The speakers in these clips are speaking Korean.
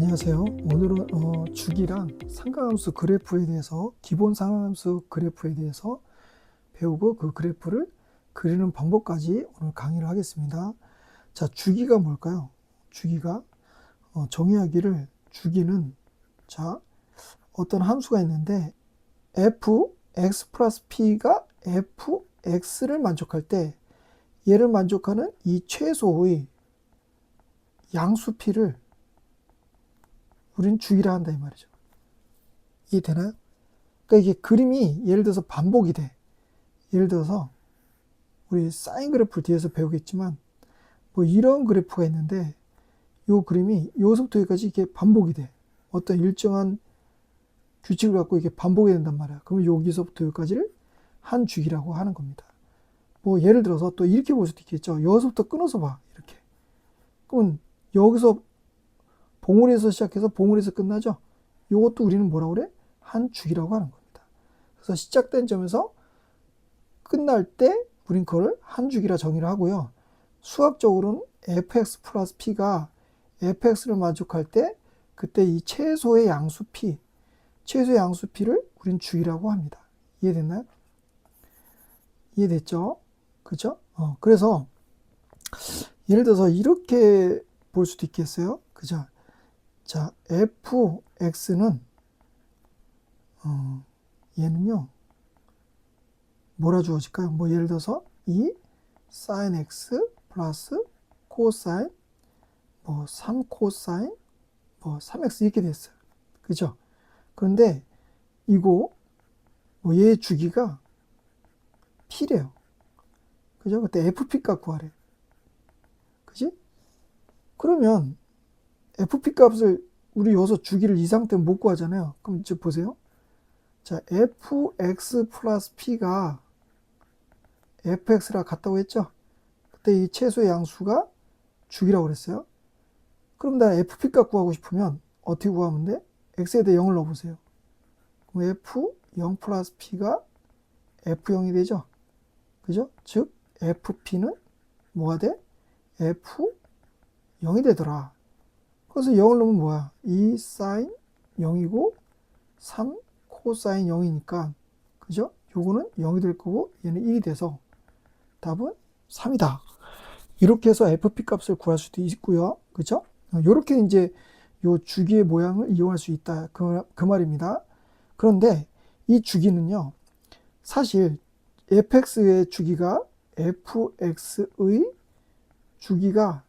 안녕하세요. 오늘은 주기랑 상가함수 그래프에 대해서 기본 상가함수 그래프에 대해서 배우고 그 그래프를 그리는 방법까지 오늘 강의를 하겠습니다. 자, 주기가 뭘까요? 주기가 정의하기를 주기는 자 어떤 함수가 있는데 fx 플러스 p가 fx를 만족할 때 얘를 만족하는 이 최소의 양수 p를 우리는 주기라 한다 이 말이죠. 이해되나요? 그러니까 이게 그림이 예를 들어서 반복이 돼. 예를 들어서 우리 사인 그래프를 뒤에서 배우겠지만 뭐 이런 그래프가 있는데 이 그림이 여기서부터 여기까지 이렇게 반복이 돼. 어떤 일정한 규칙을 갖고 이게 반복이 된단 말이야. 그러면 여기서부터 여기까지를 한 주기라고 하는 겁니다. 뭐 예를 들어서 또 이렇게 볼 수도 있겠죠. 여기서부터 끊어서 봐. 이렇게. 그럼 여기서 봉우리에서 시작해서 봉우리에서 끝나죠. 이것도 우리는 뭐라고 그래? 한 주기라고 하는 겁니다. 그래서 시작된 점에서 끝날 때 우린 그걸 한 주기라 정의를 하고요. 수학적으로는 fx 플러스 p가 fx를 만족할 때 그때 이 최소의 양수 p, 최소의 양수 p를 우린 주기라고 합니다. 이해됐나요? 이해됐죠? 그죠? 그래서 예를 들어서 이렇게 볼 수도 있겠어요. 그죠? 자, fx는 얘는요 뭐라 주어질까요? 뭐 예를 들어서 이 sin x 플러스 코사인 뭐 3코사인 뭐 3x 이렇게 됐어요. 그죠? 그런데 이거 뭐 얘의 주기가 p래요. 그죠? 그때 fp 값 구하래. 그지? 그러면 fp 값을 우리 여기서 주기를 이상 때문에 못 구하잖아요. 그럼 이제 보세요. 자, fx 플러스 p가 fx랑 같다고 했죠? 그때 이 최소의 양수가 주기라고 그랬어요. 그럼 나 fp 값 구하고 싶으면 어떻게 구하면 돼? x에 대해 0을 넣어보세요. 그럼 f0 플러스 p가 f0이 되죠? 그죠? 즉 fp는 뭐가 돼? f0이 되더라. 그래서 0을 넣으면 뭐야? 2 사인 0이고 3 코사인 0이니까 그죠? 요거는 0이 될 거고 얘는 1이 돼서 답은 3이다. 이렇게 해서 fp 값을 구할 수도 있고요. 그죠? 이렇게 이제 요 주기의 모양을 이용할 수 있다. 그 말입니다. 그런데 이 주기는요. 사실 fx의 주기가 fx의 주기가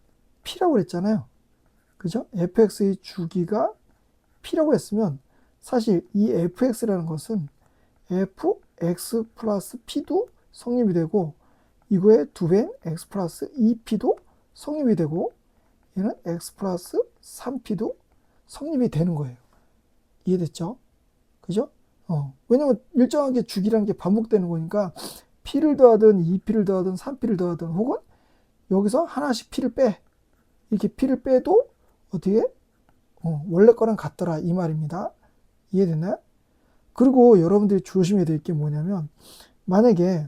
p라고 그랬잖아요. 그죠? fx의 주기가 p라고 했으면 사실 이 fx라는 것은 fx 플러스 p도 성립이 되고 이거의 2배인 x 플러스 2p도 성립이 되고 얘는 x 플러스 3p도 성립이 되는 거예요. 이해됐죠? 그죠? 왜냐면 일정하게 주기라는 게 반복되는 거니까 p를 더하든 2p를 더하든 3p를 더하든 혹은 여기서 하나씩 p를 빼. 이렇게 p를 빼도 어떻게? 원래 거랑 같더라 이 말입니다. 이해됐나요? 그리고 여러분들이 조심해야 될 게 뭐냐면 만약에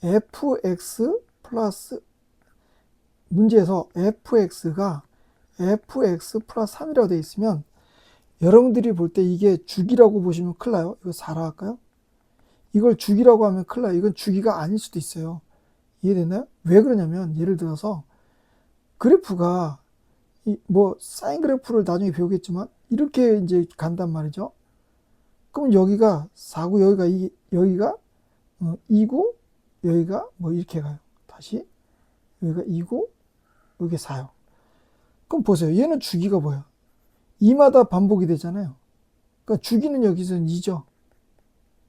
fx 플러스 문제에서 fx가 fx 플러스 3이라고 되어 있으면 여러분들이 볼 때 이게 주기라고 보시면 큰일 나요. 이거 4라 할까요? 이걸 주기라고 하면 큰일 나요. 이건 주기가 아닐 수도 있어요. 이해됐나요? 왜 그러냐면 예를 들어서 그래프가 뭐 사인 그래프를 나중에 배우겠지만 이렇게 이제 간단 말이죠. 그럼 여기가 4고 여기가 2고 여기가 뭐 이렇게 가요. 다시 여기가 2고 여기 4요. 그럼 보세요. 얘는 주기가 뭐야? 2마다 반복이 되잖아요. 그러니까 주기는 여기서는 2죠.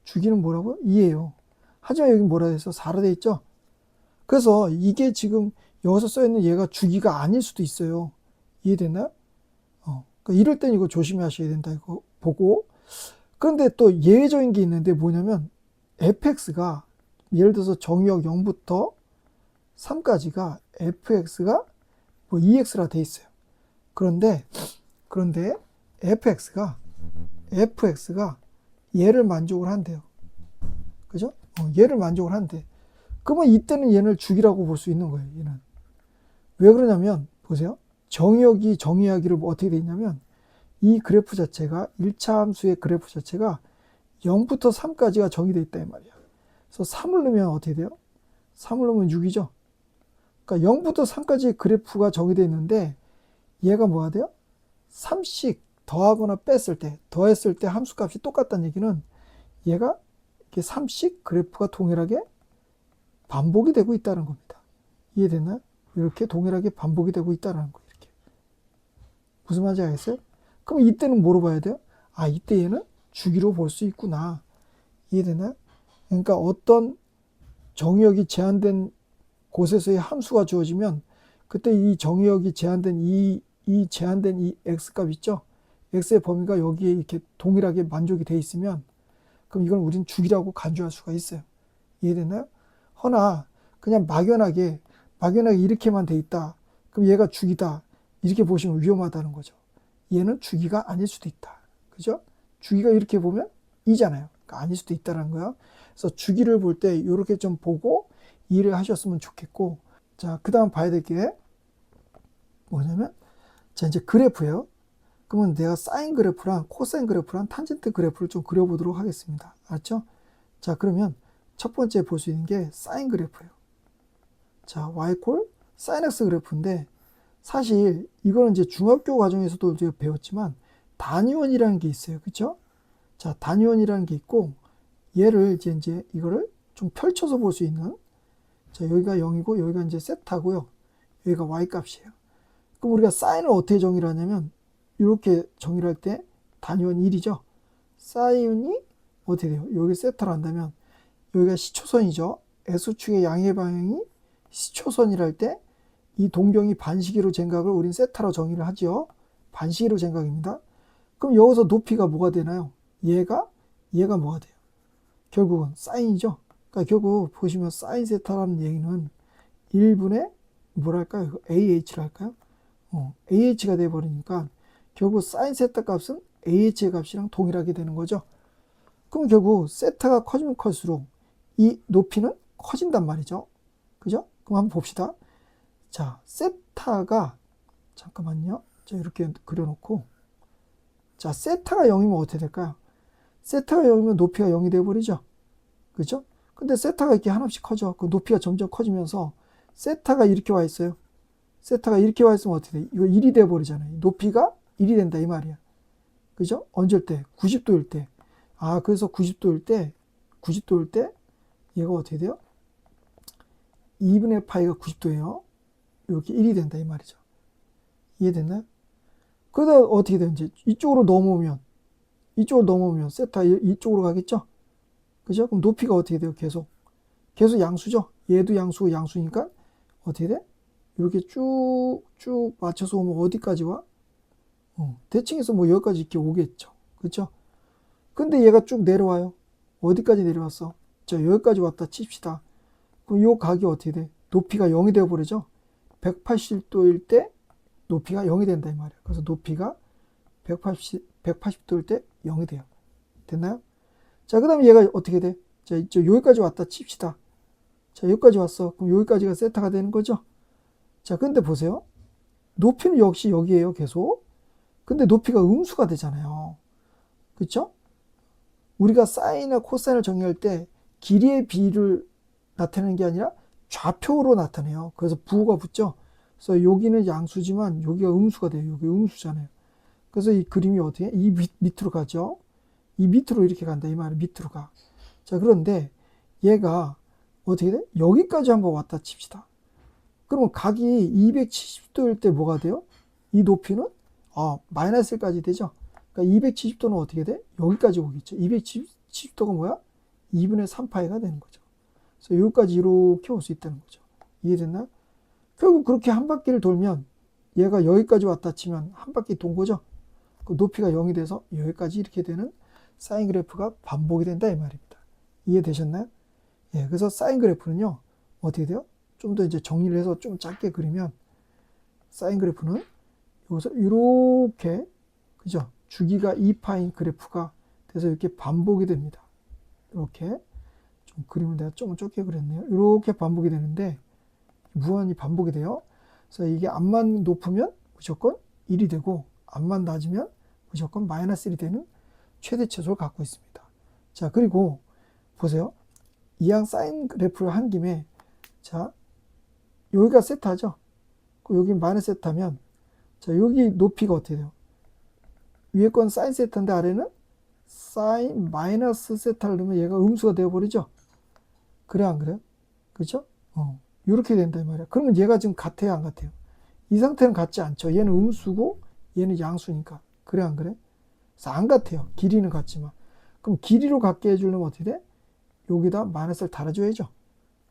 주기는 뭐라고요? 2예요. 하지만 여기 뭐라 해서 4라 돼 있죠. 그래서 이게 지금 여기서 써있는 얘가 주기가 아닐 수도 있어요. 이해됐나요? 그러니까 이럴 땐 이거 조심하셔야 된다 이거 보고. 그런데 또 예외적인 게 있는데 뭐냐면 fx가 예를 들어서 정의역 0부터 3까지가 fx가 뭐 2x라 돼 있어요. 그런데 fx가 얘를 만족을 한대요. 그죠? 얘를 만족을 한대. 그러면 이때는 얘를 주기라고 볼 수 있는 거예요. 얘는 왜 그러냐면 보세요. 정의하기를 뭐 어떻게 돼 있냐면 이 그래프 자체가 1차 함수의 그래프 자체가 0부터 3까지가 정의되어 있다 이 말이야. 그래서 3을 넣으면 어떻게 돼요? 3을 넣으면 6이죠. 그러니까 0부터 3까지 그래프가 정의되어 있는데 얘가 뭐가 돼요? 3씩 더하거나 뺐을 때, 더했을 때 함수값이 똑같다는 얘기는 얘가 이렇게 3씩 그래프가 동일하게 반복이 되고 있다는 겁니다. 이해됐나요? 이렇게 동일하게 반복이 되고 있다는 거예요. 이렇게. 무슨 말인지 알겠어요? 그럼 이때는 뭐로 봐야 돼요? 아, 이때 얘는 주기로 볼 수 있구나. 이해되나요? 그러니까 어떤 정의역이 제한된 곳에서의 함수가 주어지면 그때 이 정의역이 제한된 이 제한된 이 x값 있죠? x의 범위가 여기에 이렇게 동일하게 만족이 돼 있으면 그럼 이건 우리는 주기라고 간주할 수가 있어요. 이해됐나요? 허나 그냥 막연하게 이렇게만 돼 있다. 그럼 얘가 주기다. 이렇게 보시면 위험하다는 거죠. 얘는 주기가 아닐 수도 있다. 그죠? 주기가 이렇게 보면 이잖아요. 그러니까 아닐 수도 있다는 거야. 그래서 주기를 볼 때 이렇게 좀 보고 이해를 하셨으면 좋겠고, 자, 그 다음 봐야 될 게 뭐냐면, 자, 이제 그래프예요. 그러면 내가 사인 그래프랑 코사인 그래프랑 탄젠트 그래프를 좀 그려보도록 하겠습니다. 알았죠? 자, 그러면 첫 번째 볼 수 있는 게 사인 그래프예요. 자, y콜 사인 x 그래프인데 사실 이거는 이제 중학교 과정에서도 제가 배웠지만 단위원이라는 게 있어요. 그렇죠? 자, 단위원이라는 게 있고 얘를 이제 이거를 좀 펼쳐서 볼 수 있는, 자, 여기가 0이고 여기가 이제 세타고요. 여기가 y 값이에요. 그럼 우리가 사인을 어떻게 정의를 하냐면 이렇게 정의를 할 때 단위원 1이죠. 사인이 어떻게 돼요? 여기 세타를 한다면 여기가 시초선이죠. S축의 양의 방향이 시초선이랄 때 이 동경이 반시계로 쟁각을 우린 세타로 정의를 하죠. 반시계로 쟁각입니다. 그럼 여기서 높이가 뭐가 되나요? 얘가 뭐가 돼요? 결국은 사인이죠. 그러니까 결국 보시면 사인 세타라는 얘기는 1분의 뭐랄까요? AH를 할까요? AH가 돼버리니까 결국 사인 세타 값은 AH의 값이랑 동일하게 되는 거죠. 그럼 결국 세타가 커지면 클수록 이 높이는 커진단 말이죠. 그죠? 그럼 한번 봅시다. 자, 세타가, 잠깐만요. 자, 이렇게 그려놓고, 자, 세타가 0이면 어떻게 될까요? 세타가 0이면 높이가 0이 돼버리죠. 그죠? 근데 세타가 이렇게 하나씩 커져. 그 높이가 점점 커지면서 세타가 이렇게 와 있어요. 세타가 이렇게 와 있으면 어떻게 돼? 이거 1이 돼버리잖아요. 높이가 1이 된다 이 말이야. 그죠? 언제일 때? 90도일 때. 아, 그래서 90도일 때 얘가 어떻게 돼요? 2분의 파이가 90도예요. 이렇게 1이 된다 이 말이죠. 이해됐나요? 그러다 어떻게 되는지 이쪽으로 넘어오면 세타 이쪽으로 가겠죠? 그죠? 그럼 높이가 어떻게 돼요? 계속 양수죠? 얘도 양수고 양수니까 어떻게 돼? 이렇게 쭉 맞춰서 오면 어디까지 와? 대칭해서 뭐 여기까지 이렇게 오겠죠. 그렇죠? 근데 얘가 쭉 내려와요. 어디까지 내려왔어? 자, 여기까지 왔다 칩시다. 그럼 요 각이 어떻게 돼? 높이가 0이 되어버리죠? 180도일 때 높이가 0이 된다 이 말이에요. 그래서 높이가 180도일 때 0이 돼요. 됐나요? 자, 그 다음에 얘가 어떻게 돼? 자, 여기까지 왔다 칩시다. 자, 여기까지 왔어. 그럼 여기까지가 세타가 되는 거죠? 자, 근데 보세요. 높이는 역시 여기에요, 계속. 근데 높이가 음수가 되잖아요. 그쵸? 우리가 사인이나 코사인을 정의할 때 길이의 비를 나타내는 게 아니라 좌표로 나타내요. 그래서 부호가 붙죠. 그래서 여기는 양수지만 여기가 음수가 돼요. 여기 음수잖아요. 그래서 이 그림이 어떻게 이 밑으로 가죠. 이 밑으로 이렇게 간다 이 말은 밑으로 가. 자, 그런데 얘가 어떻게 돼? 여기까지 한번 왔다 칩시다. 그러면 각이 270도일 때 뭐가 돼요? 이 높이는 마이너스 1까지 되죠. 그러니까 270도는 어떻게 돼? 여기까지 오겠죠. 270도가 뭐야? 2분의 3파이가 되는 거죠. 그래서 여기까지 이렇게 올 수 있다는 거죠. 이해됐나요? 결국 그렇게 한 바퀴를 돌면 얘가 여기까지 왔다 치면 한 바퀴 돈 거죠. 그 높이가 0이 돼서 여기까지 이렇게 되는 사인 그래프가 반복이 된다 이 말입니다. 이해되셨나요? 예, 그래서 사인 그래프는요 어떻게 돼요? 좀 더 이제 정리를 해서 좀 짧게 그리면 사인 그래프는 여기서 이렇게, 그죠? 주기가 2파인 그래프가 돼서 이렇게 반복이 됩니다. 이렇게 좀 그림을 내가 좀 좁게 그렸네요. 이렇게 반복이 되는데 무한히 반복이 돼요. 그래서 이게 앞만 높으면 무조건 1이 되고 앞만 낮으면 무조건 마이너스 1이 되는 최대 최소를 갖고 있습니다. 자, 그리고 보세요. 이항 사인 그래프를 한 김에 자, 여기가 세타죠. 여기 마이너스 세타면 자, 여기 높이가 어떻게 돼요? 위에 건 사인 세타인데 아래는 사인 마이너스 세타를 넣으면 얘가 음수가 되어버리죠. 그래 안 그래요? 그죠? 이렇게 된다 이 말이야. 그러면 얘가 지금 같아요 안 같아요? 이 상태는 같지 않죠. 얘는 음수고 얘는 양수니까. 그래 안 그래? 그래서 안 같아요. 길이는 같지만. 그럼 길이로 같게 해주려면 어떻게 돼? 여기다 마이너스를 달아줘야죠.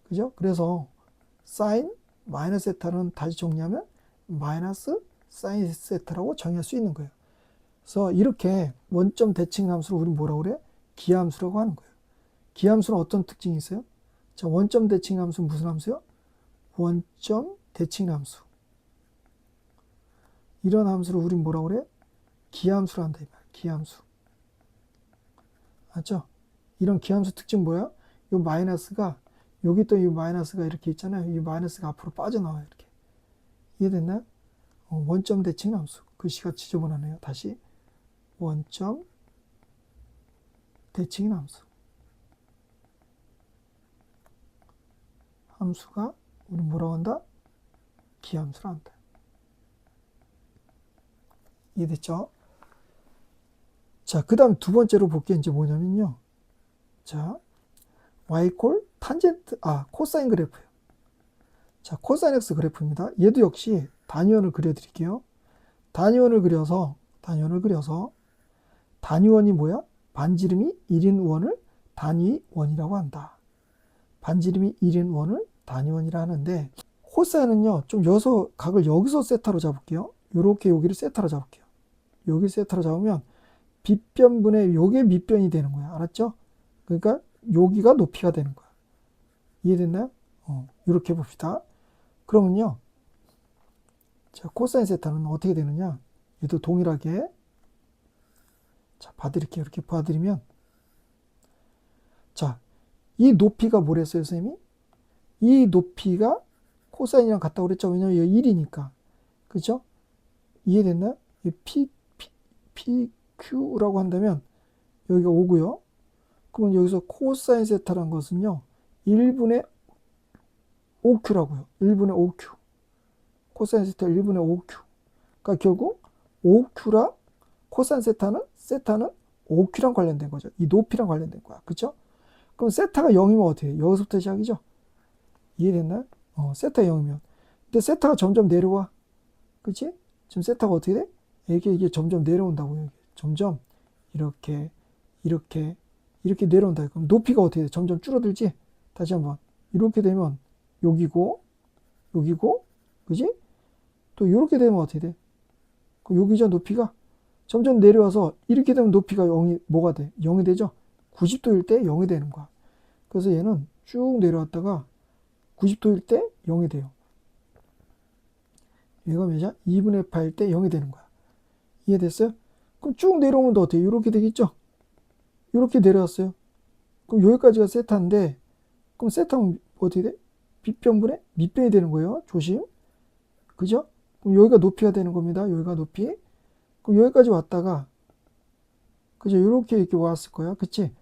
그죠? 그래서 사인 마이너스 세타는 다시 정리하면 마이너스 사인 세타라고 정의할 수 있는 거예요. 그래서 이렇게 원점 대칭 함수를 우리는 뭐라고 그래? 기하함수라고 하는 거예요. 기하함수는 어떤 특징이 있어요? 자, 원점 대칭 함수는 무슨 함수요? 원점 대칭 함수. 이런 함수를 우리는 뭐라고 그래? 기하함수로 한다 이 말이야. 기하함수. 맞죠? 이런 기하함수 특징 뭐야? 요 마이너스가 여기 또 이 마이너스가 이렇게 있잖아요. 이 마이너스가 앞으로 빠져나와요. 이렇게. 이해됐나요? 원점 대칭 함수. 글씨가 지저분하네요. 다시. 원점 대칭 함수. 함수가 우리 뭐라고 한다? 기함수로 한다. 이해됐죠? 자, 그 다음 두 번째로 볼 게 이제 뭐냐면요. 자, y꼴 탄젠트, 코사인 그래프예요. 자, 코사인 x 그래프입니다. 얘도 역시 단위원을 그려드릴게요. 단위원을 그려서 단위원이 뭐야? 반지름이 1인 원을 단위원이라고 한다. 반지름이 1인 원을 단위원이라 하는데 코사인은요, 좀 각을 여기서 세타로 잡을게요. 요렇게 여기를 세타로 잡을게요. 여기 세타로 잡으면 빗변분의 요게 밑변이 되는 거야. 알았죠? 그러니까 여기가 높이가 되는 거야. 이해됐나요? 이렇게 봅시다. 그러면요. 자, 코사인 세타는 어떻게 되느냐? 얘도 동일하게 자, 봐드릴게요. 이렇게 봐드리면 자, 이 높이가 뭐랬어요, 선생님이? 이 높이가 코사인이랑 같다고 그랬죠? 왜냐면 이거 1이니까. 그죠? 이해됐나요? PQ라고 한다면 여기가 5고요. 그러면 여기서 코사인 세타란 것은요. 1분의 5Q라고요. 1분의 5Q. 코사인 세타 1분의 5Q. 그러니까 결국 5Q랑 코사인 세타는 5Q랑 관련된 거죠. 이 높이랑 관련된 거야. 그쵸? 그럼 세타가 0이면 어떻게 해요? 여기서부터 시작이죠? 이해됐나요? 세타 0이면. 근데 세타가 점점 내려와. 그치? 지금 세타가 어떻게 돼? 이게 점점 내려온다고요. 점점 이렇게 내려온다. 그럼 높이가 어떻게 돼? 점점 줄어들지? 다시 한번. 이렇게 되면 여기고, 그지? 또 이렇게 되면 어떻게 돼? 그럼 여기죠, 높이가? 점점 내려와서 이렇게 되면 높이가 0이 뭐가 돼? 0이 되죠? 90도일 때 0이 되는 거야. 그래서 얘는 쭉 내려왔다가 90도일 때 0이 돼요. 얘가 몇이야? 2분의 8일 때 0이 되는 거야. 이해됐어요? 그럼 쭉 내려오면 또 어때요? 이렇게 되겠죠? 이렇게 내려왔어요. 그럼 여기까지가 세타인데, 그럼 세타는 어떻게 돼? 빗변분의 밑변이 되는 거예요. 조심. 그죠? 그럼 여기가 높이가 되는 겁니다. 여기가 높이. 그럼 여기까지 왔다가, 그죠? 이렇게 왔을 거야. 그치?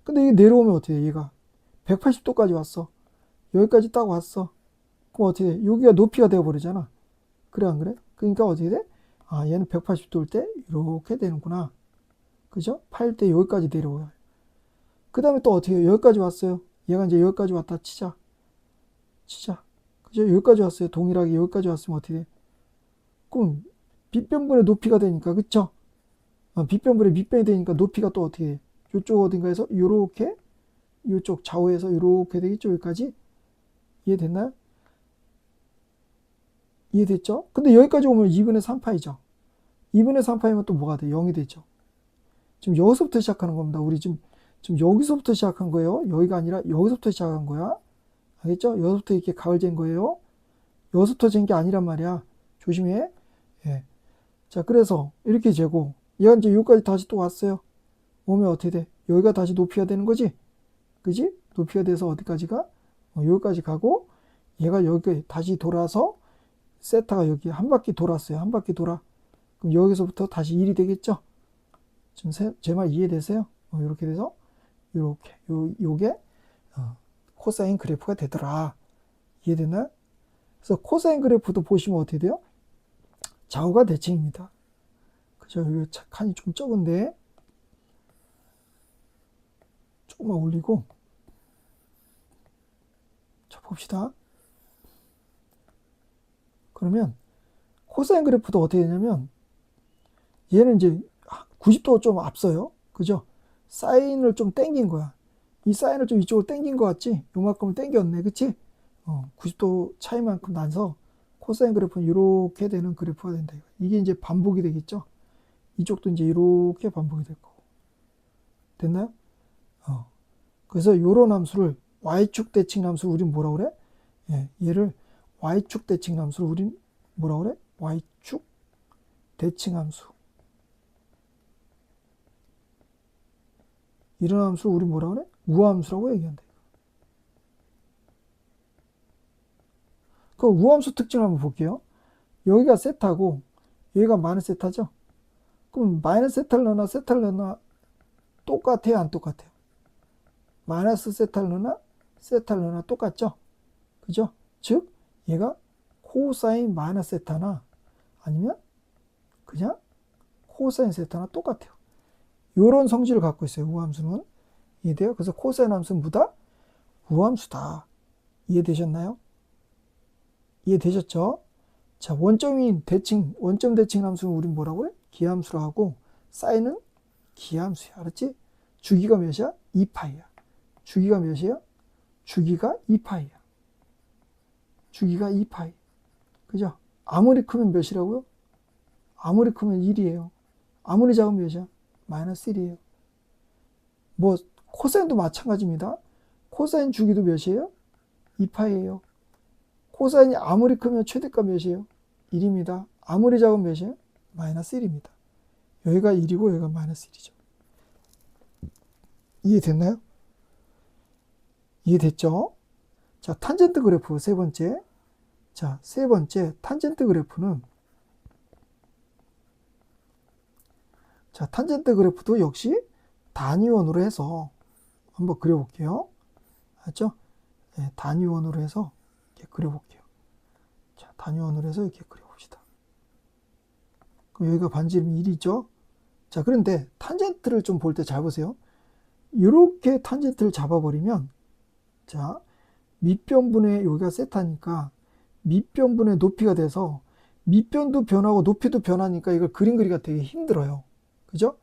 근데 이게 내려오면 어떻게 돼? 얘가 180도까지 왔어. 여기까지 딱 왔어. 그럼 어떻게 돼? 여기가 높이가 되어버리잖아. 그래, 안 그래? 그러니까 어떻게 돼? 얘는 180도일 때 이렇게 되는구나. 그죠? 8일 때 여기까지 내려와요. 그 다음에 또 어떻게 해요? 여기까지 왔어요. 얘가 이제 여기까지 왔다 치자. 그죠? 여기까지 왔어요. 동일하게 여기까지 왔으면 어떻게 돼? 그럼 빗변분의 높이가 되니까, 그쵸? 빗변분의 밑변이 되니까 높이가 또 어떻게 해? 이쪽 어딘가에서 요렇게, 이쪽 좌우에서 요렇게 되겠죠? 여기까지? 이해됐나요? 이해됐죠? 근데 여기까지 오면 2분의 3파이죠. 2분의 3파이면 또 뭐가 돼? 0이 되죠. 지금 여기서부터 시작하는 겁니다. 우리 지금 여기서부터 시작한 거예요. 여기가 아니라 여기서부터 시작한 거야. 알겠죠? 여기서부터 이렇게 각을 잰 거예요. 여기서부터 잰 게 아니란 말이야. 조심해. 예. 자, 그래서 이렇게 재고 얘가 이제 여기까지 다시 또 왔어요. 오면 어떻게 돼? 여기가 다시 높이가 되는 거지? 그지? 높이가 돼서 어디까지가? 여기까지 가고 얘가 여기 다시 돌아서 세타가 여기 한 바퀴 돌았어요. 한 바퀴 돌아. 그럼 여기서부터 다시 1이 되겠죠? 지금 제 말 이해되세요? 이렇게 돼서 이렇게 요게 코사인 그래프가 되더라. 이해되나요? 그래서 코사인 그래프도 보시면 어떻게 돼요? 좌우가 대칭입니다. 그죠? 여기 칸이 좀 적은데 조금만 올리고 자 봅시다. 그러면 코사인 그래프도 어떻게 되냐면 얘는 이제 90도 좀 앞서요. 그죠? 사인을 좀 땡긴 거야. 이 사인을 좀 이쪽으로 땡긴 것 같지? 요만큼을 땡겼네. 그치? 90도 차이만큼 나서 코사인 그래프는 이렇게 되는 그래프가 된다. 이게 이제 반복이 되겠죠? 이쪽도 이제 이렇게 반복이 될 거고. 됐나요? 그래서 요런 함수를 y축 대칭 함수 우린 뭐라 그래? 예, 얘를 y축 대칭 함수를 우린 뭐라 그래? y축 대칭 함수. 이런 함수를 우리 뭐라 그래? 우함수라고 얘기한다. 그 우함수 특징을 한번 볼게요. 여기가 세타고 여기가 마이너스 세타죠? 그럼 마이너스 세타를 넣나 세타를 넣나 똑같아요? 안 똑같아요? 마이너스 세타를 넣나 세타를 넣나 똑같죠? 그죠? 즉 얘가 코사인 마이너스 세타나 아니면 그냥 코사인 세타나 똑같아요. 이런 성질을 갖고 있어요. 우함수는. 이해돼요? 그래서 코사인 함수는 뭐다? 우함수다. 이해되셨나요? 이해되셨죠? 자, 원점 대칭 함수는 우린 뭐라고 해? 기함수로 하고, 사인은 기함수야. 알았지? 주기가 몇이야? 2파이야. 주기가 몇이야? 주기가 2파이야. 주기가 2파이. 그죠? 아무리 크면 몇이라고요? 아무리 크면 1이에요. 아무리 작으면 몇이야? 마이너스 1이에요. 뭐, 코사인도 마찬가지입니다. 코사인 주기도 몇이에요? 2파이예요. 코사인이 아무리 크면 최대값 몇이에요? 1입니다. 아무리 작으면 몇이에요? 마이너스 1입니다. 여기가 1이고 여기가 마이너스 1이죠. 이해됐나요? 이해됐죠? 자, 탄젠트 그래프 세 번째. 자, 세 번째 탄젠트 그래프는 자, 탄젠트 그래프도 역시 단위원으로 해서 한번 그려볼게요. 알죠? 네, 단위원으로 해서 이렇게 그려볼게요. 자, 단위원으로 해서 이렇게 그려봅시다. 그럼 여기가 반지름이 1이죠? 자, 그런데 탄젠트를 좀 볼 때 잘 보세요. 이렇게 탄젠트를 잡아버리면 자, 밑변분의 여기가 세타니까 밑변분의 높이가 돼서 밑변도 변하고 높이도 변하니까 이걸 그림 그리기가 되게 힘들어요. 그죠?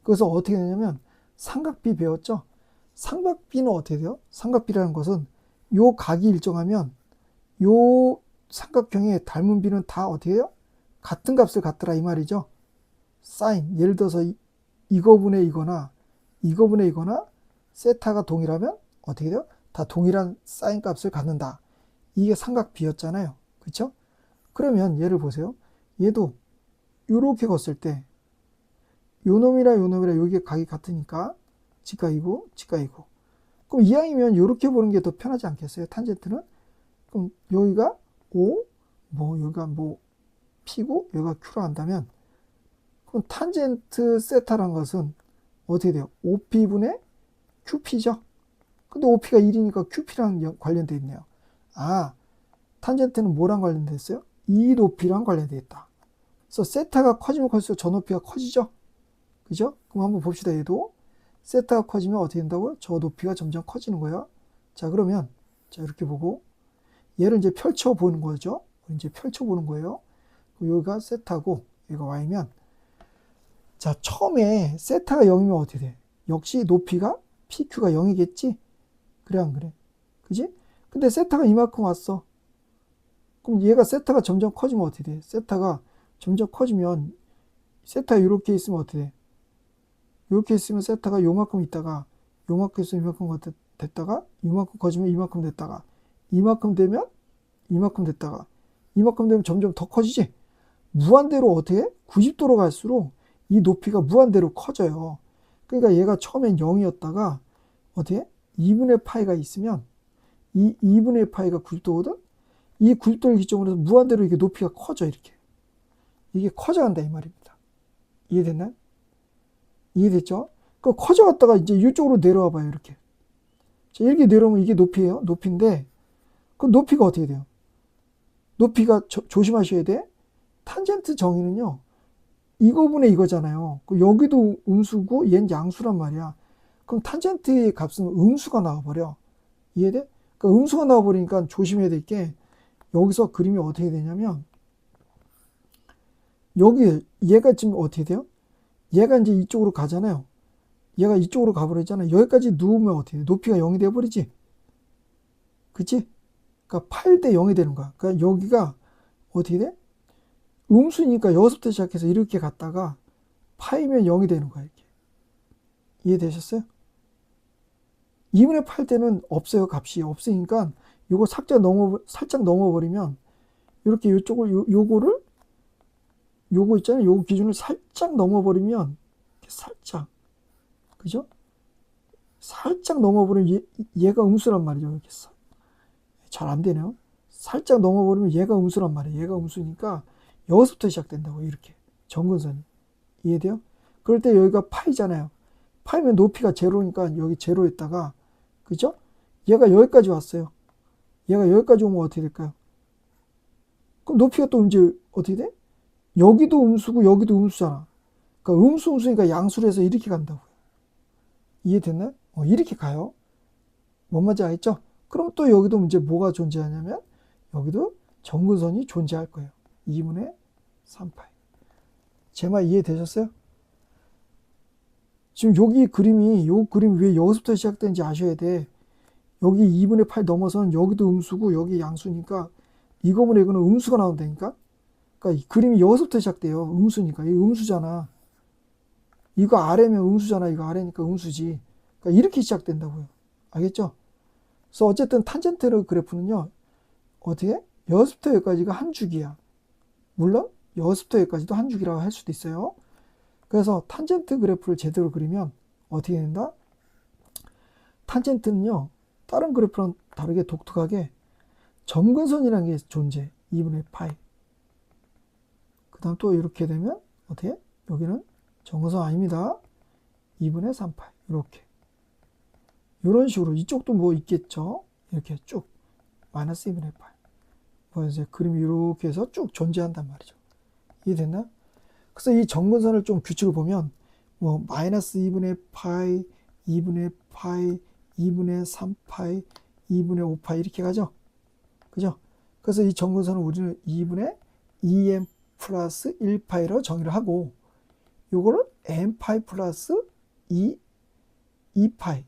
그래서 어떻게 되냐면 삼각비 배웠죠? 삼각비는 어떻게 돼요? 삼각비라는 것은 요 각이 일정하면 요 삼각형의 닮은 비는 다 어떻게 해요? 같은 값을 갖더라 이 말이죠. 사인 예를 들어서 이거분의 이거나 이거분의 이거나 세타가 동일하면 어떻게 돼요? 다 동일한 사인 값을 갖는다. 이게 삼각비였잖아요. 그렇죠? 그러면 얘를 보세요. 얘도 이렇게 걷을 때 요 놈이랑 요 놈이랑 여기에 각이 같으니까 직각이고 직각이고. 그럼 이왕이면 이렇게 보는 게 더 편하지 않겠어요? 탄젠트는? 그럼 여기가 O, 뭐 여기가 뭐 P고 여기가 Q로 한다면 그럼 탄젠트 세타란 것은 어떻게 돼요? OP분의 QP죠? 근데 OP가 1이니까 QP랑 관련되어 있네요. 아, 탄젠트는 뭐랑 관련되어 있어요? 이 높이랑 관련되어 있다. 그래서 세타가 커지면 커질수록 저 높이가 커지죠? 그죠? 그럼 한번 봅시다. 얘도 세타가 커지면 어떻게 된다고요? 저 높이가 점점 커지는 거예요. 자, 그러면 자 이렇게 보고 얘를 이제 펼쳐 보는 거죠. 이제 펼쳐 보는 거예요. 여기가 세타고 여기가 y면 자, 처음에 세타가 0이면 어떻게 돼? 역시 높이가 PQ가 0이겠지? 그래 안 그래? 그지? 근데 세타가 이만큼 왔어. 그럼 얘가 세타가 점점 커지면 어떻게 돼? 세타가 점점 커지면 세타 이렇게 있으면 어떻게 돼? 이렇게 있으면 세타가 요만큼 있다가 요만큼 있으면 이만큼 됐다가 이만큼 커지면 이만큼 됐다가 이만큼 되면 이만큼 됐다가 이만큼 되면 점점 더 커지지? 무한대로 어떻게 해? 90도로 갈수록 이 높이가 무한대로 커져요. 그러니까 얘가 처음엔 0이었다가 어떻게 해? 2분의 파이가 있으면 이 2분의 파이가 90도거든? 이 90도를 기점으로 해서 무한대로 이게 높이가 커져, 이렇게. 이게 커져간다, 이 말입니다. 이해됐나요? 이해됐죠? 그 커져갔다가 이제 이쪽으로 내려와 봐요, 이렇게. 자, 이렇게 내려오면 이게 높이에요. 높이인데, 그 높이가 어떻게 돼요? 높이가 조심하셔야 돼. 탄젠트 정의는요, 이거분의 이거잖아요. 여기도 음수고 얘는 양수란 말이야. 그럼 탄젠트의 값은 음수가 나와버려. 이해돼? 그러니까 음수가 나와버리니까 조심해야 될 게, 여기서 그림이 어떻게 되냐면, 여기 얘가 지금 어떻게 돼요? 얘가 이제 이쪽으로 가잖아요. 얘가 이쪽으로 가버리잖아요. 여기까지 누우면 어떻게 돼? 높이가 0이 돼버리지. 그치? 그러니까 8대 0이 되는 거야. 그러니까 여기가 어떻게 돼? 음수니까 여기서부터 시작해서 이렇게 갔다가 파이면 0이 되는 거야, 이렇게. 이해되셨어요? 2분의 8 때는 없어요, 값이. 없으니까 요거 살짝 넘어버리면 이렇게 요거를 요거 있잖아요. 요거 기준을 살짝 넘어버리면 살짝, 그죠? 살짝 넘어버리면 얘가 음수란 말이죠. 이렇게 잘 안 되네요. 살짝 넘어버리면 얘가 음수란 말이에요. 얘가 음수니까 여기서부터 시작된다고, 이렇게. 정근선이. 이해돼요? 그럴 때 여기가 파이잖아요. 파이면 높이가 제로니까 여기 제로였다가, 그죠? 얘가 여기까지 왔어요. 얘가 여기까지 오면 어떻게 될까요? 그럼 높이가 또 이제 어떻게 돼? 여기도 음수고 여기도 음수잖아. 그러니까 음수니까 양수로 해서 이렇게 간다고요. 이해됐나요? 이렇게 가요. 뭔 말인지 알겠죠? 그럼 또 여기도 이제 뭐가 존재하냐면 여기도 정근선이 존재할 거예요. 2분의 3파이. 제 말 이해되셨어요? 지금 여기 그림이, 요 그림이 왜 여기서부터 시작되는지 아셔야 돼. 여기 2분의 8 넘어서는 여기도 음수고 여기 양수니까 이거분의 이거는 음수가 나온다니까? 그러니까 이 그림이 여기서부터 시작돼요. 음수니까. 이 음수잖아. 이거 아래면 음수잖아. 이거 아래니까 음수지. 그러니까 이렇게 시작된다고요. 알겠죠? 그래서 어쨌든 탄젠트 그래프는요. 어떻게? 여기서부터 여기까지가 한 줄기야. 물론 여기서부터 여기까지도 한 줄기라고 할 수도 있어요. 그래서 탄젠트 그래프를 제대로 그리면 어떻게 된다? 탄젠트는요. 다른 그래프랑 다르게 독특하게 점근선이라는 게 존재. 2분의 파이. 그 다음 또 이렇게 되면 어떻게? 여기는 점근선 아닙니다. 2분의 3파이. 이렇게. 이런 식으로 이쪽도 뭐 있겠죠. 이렇게 쭉 마이너스 2분의 파이. 뭐 이제 그림이 이렇게 해서 쭉 존재한단 말이죠. 이해됐나? 그래서 이 점근선을 좀 규칙을 보면 뭐 마이너스 2분의 파이, 2분의 파이, 2분의 3파이, 2분의 5파이 이렇게 가죠. 그죠? 그래서 이 점근선은 우리는 2분의 2m 플러스 1파이로 정의를 하고 요거를 n파이 플러스 2파이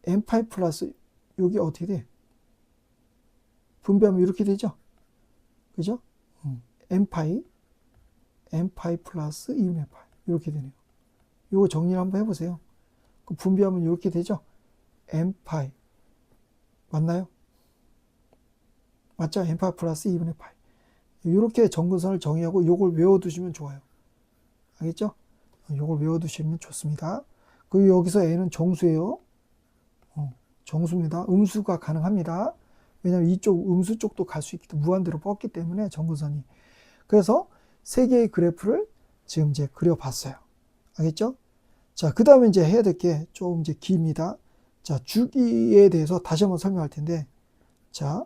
n파이 플러스 여기 어떻게 돼? 분배하면 이렇게 되죠? 그죠? n파이 플러스 2분의 파이 이렇게 되네요. 요거 정리를 한번 해보세요. 분배하면 이렇게 되죠? n파이 맞나요? 맞죠? n파이 플러스 2분의 파이 이렇게 점근선을 정의하고 요걸 외워두시면 좋아요. 알겠죠? 요걸 외워두시면 좋습니다. 그리고 여기서 n은 정수예요. 정수입니다. 음수가 가능합니다. 왜냐하면 이쪽 음수 쪽도 갈 수 있기 때문에 무한대로 뻗기 때문에 점근선이. 그래서 세 개의 그래프를 지금 이제 그려봤어요. 알겠죠? 자, 그 다음에 이제 해야 될 게 좀 이제 깁니다. 자, 주기에 대해서 다시 한번 설명할 텐데, 자,